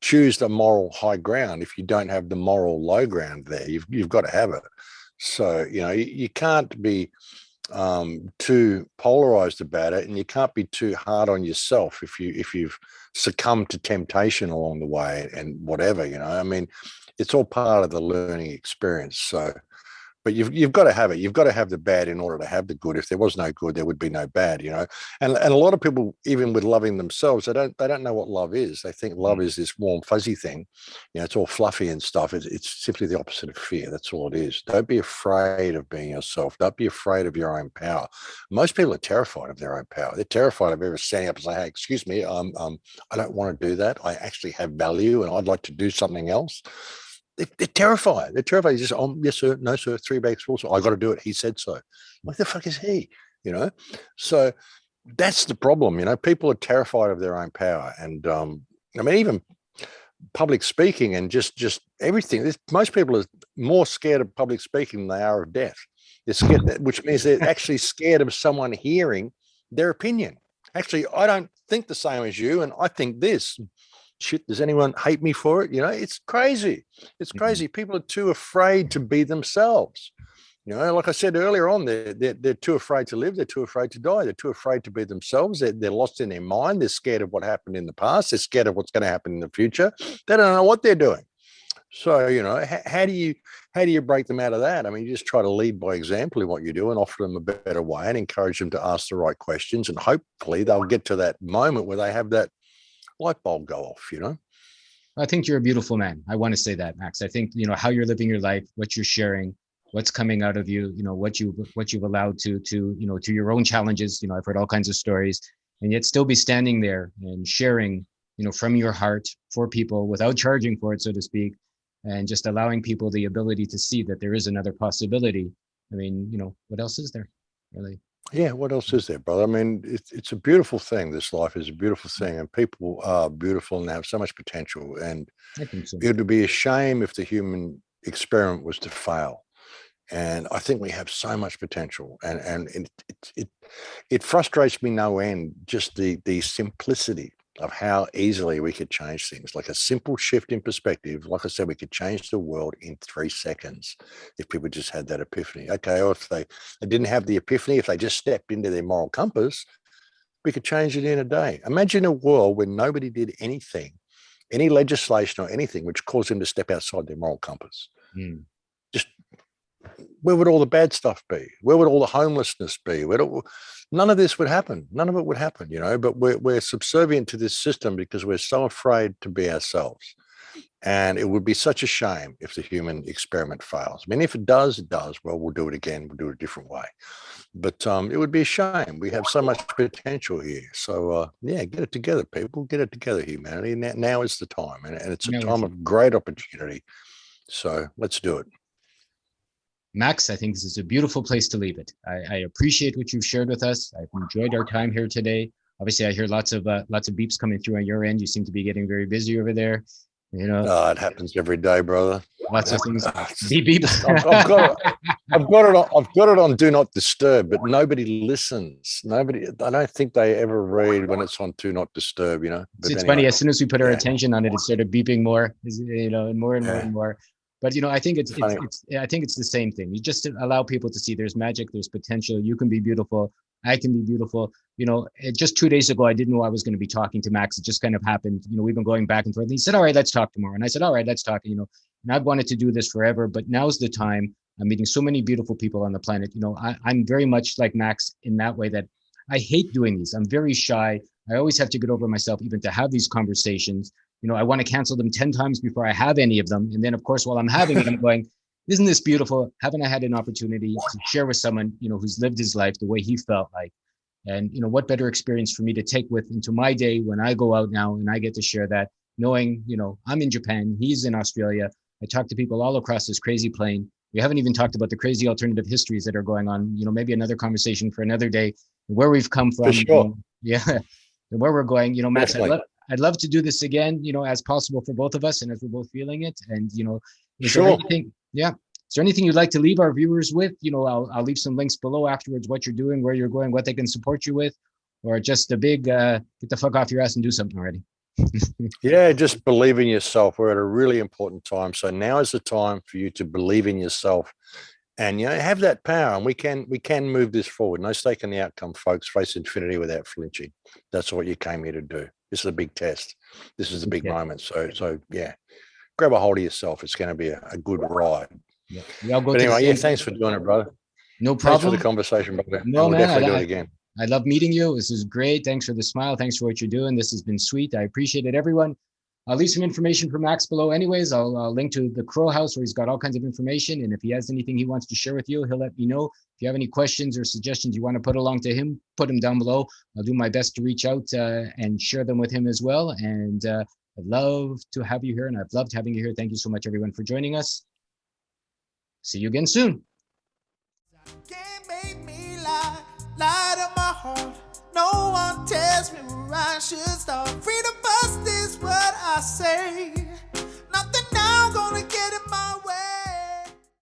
choose the moral high ground if you don't have the moral low ground there? You've got to have it. So you can't be too polarized about it, and you can't be too hard on yourself if you've succumbed to temptation along the way and whatever. I mean, it's all part of the learning experience. So, but you've got to have it. You've got to have the bad in order to have the good. If there was no good, there would be no bad, And a lot of people, even with loving themselves, they don't know what love is. They think love is this warm, fuzzy thing. It's all fluffy and stuff. It's simply the opposite of fear. That's all it is. Don't be afraid of being yourself. Don't be afraid of your own power. Most people are terrified of their own power. They're terrified of ever standing up and saying, "Hey, excuse me, I don't want to do that. I actually have value, and I'd like to do something else." They're terrified. They're terrified. You just, yes, sir, no, sir, 3 bags full. So I got to do it. He said so. What the fuck is he? So that's the problem. People are terrified of their own power. And I mean, even public speaking and just everything. Most people are more scared of public speaking than they are of death. They're scared, which means they're actually scared of someone hearing their opinion. Actually, I don't think the same as you, and I think this. Shit, does anyone hate me for it? It's crazy. It's crazy. People are too afraid to be themselves. Like I said earlier on, they're too afraid to live. They're too afraid to die. They're too afraid to be themselves. They're lost in their mind. They're scared of what happened in the past. They're scared of what's going to happen in the future. They don't know what they're doing. So, how do you break them out of that? I mean, you just try to lead by example in what you do and offer them a better way and encourage them to ask the right questions. And hopefully they'll get to that moment where they have that light bulb go off. I think you're a beautiful man. I want to say that, Max. I think, how you're living your life, what you're sharing, what's coming out of you, what you've allowed to to your own challenges. I've heard all kinds of stories, and yet still be standing there and sharing, from your heart for people without charging for it, so to speak, and just allowing people the ability to see that there is another possibility. I mean, what else is there, really? Yeah, what else is there, brother? I mean, it's a beautiful thing. This life is a beautiful thing, and people are beautiful and have so much potential. And I think so. it would be a shame if the human experiment was to fail. And I think we have so much potential, and it frustrates me no end, just the simplicity of how easily we could change things. Like a simple shift in perspective, like I said, we could change the world in 3 seconds if people just had that epiphany. Okay, or if they didn't have the epiphany, if they just stepped into their moral compass, we could change it in a day. Imagine a world where nobody did anything, any legislation or anything which caused them to step outside their moral compass. Mm. Just where would all the bad stuff be? Where would all the homelessness be? None of this would happen. None of it would happen, but we're subservient to this system because we're so afraid to be ourselves. And it would be such a shame if the human experiment fails. I mean, if it does, it does. Well, we'll do it again. We'll do it a different way. But it would be a shame. We have so much potential here. So, yeah, get it together, people. Get it together, humanity. Now is the time. And it's a time of great opportunity. So let's do it. Max, I think this is a beautiful place to leave it. I appreciate what you've shared with us. I've enjoyed our time here today. Obviously, I hear lots of beeps coming through on your end. You seem to be getting very busy over there. It happens every day, brother. Lots of things. Beep beep. I've got it on do not disturb, but nobody listens. I don't think they ever read when it's on do not disturb. But it's anyway, funny. As soon as we put our attention on it, it started beeping more. And more and more and more. But I think it's the same thing. You just allow people to see there's magic, there's potential. You can be beautiful. I can be beautiful. Just 2 days ago, I didn't know I was going to be talking to Max. It just kind of happened. We've been going back and forth. And he said, "All right, let's talk tomorrow." And I said, "All right, let's talk." And I've wanted to do this forever, but now's the time. I'm meeting so many beautiful people on the planet. I'm very much like Max in that way that I hate doing these. I'm very shy. I always have to get over myself even to have these conversations. I want to cancel them 10 times before I have any of them. And then, of course, while I'm having it, I'm going, isn't this beautiful? Haven't I had an opportunity to share with someone, who's lived his life the way he felt like? And, what better experience for me to take with into my day when I go out now and I get to share that, knowing, I'm in Japan, he's in Australia. I talk to people all across this crazy plane. We haven't even talked about the crazy alternative histories that are going on, maybe another conversation for another day, where we've come from. For sure. And where we're going, Max, I'd love to do this again, as possible for both of us and as we're both feeling it. And, is there anything you'd like to leave our viewers with? I'll leave some links below afterwards, what you're doing, where you're going, what they can support you with, or just a big, get the fuck off your ass and do something already. Yeah, just believe in yourself. We're at a really important time. So now is the time for you to believe in yourself and, have that power. And we can move this forward. No stake in the outcome, folks. Face infinity without flinching. That's what you came here to do. This is a big test. This is a big moment. So yeah, grab a hold of yourself. It's going to be a good ride. Yeah. But anyway, thanks for doing it, brother. No problem. Thanks for the conversation, brother. No, we'll man, definitely do it again. I love meeting you. This is great. Thanks for the smile. Thanks for what you're doing. This has been sweet. I appreciate it, everyone. I'll leave some information for Max below anyways. I'll link to the Crow House where he's got all kinds of information. And if he has anything he wants to share with you, he'll let me know. If you have any questions or suggestions you want to put along to him, put them down below. I'll do my best to reach out and share them with him as well. And I'd love to have you here, and I've loved having you here. Thank you so much, everyone, for joining us. See you again soon. Can't make me lie to my heart. No one tells me where I should start. Freedom.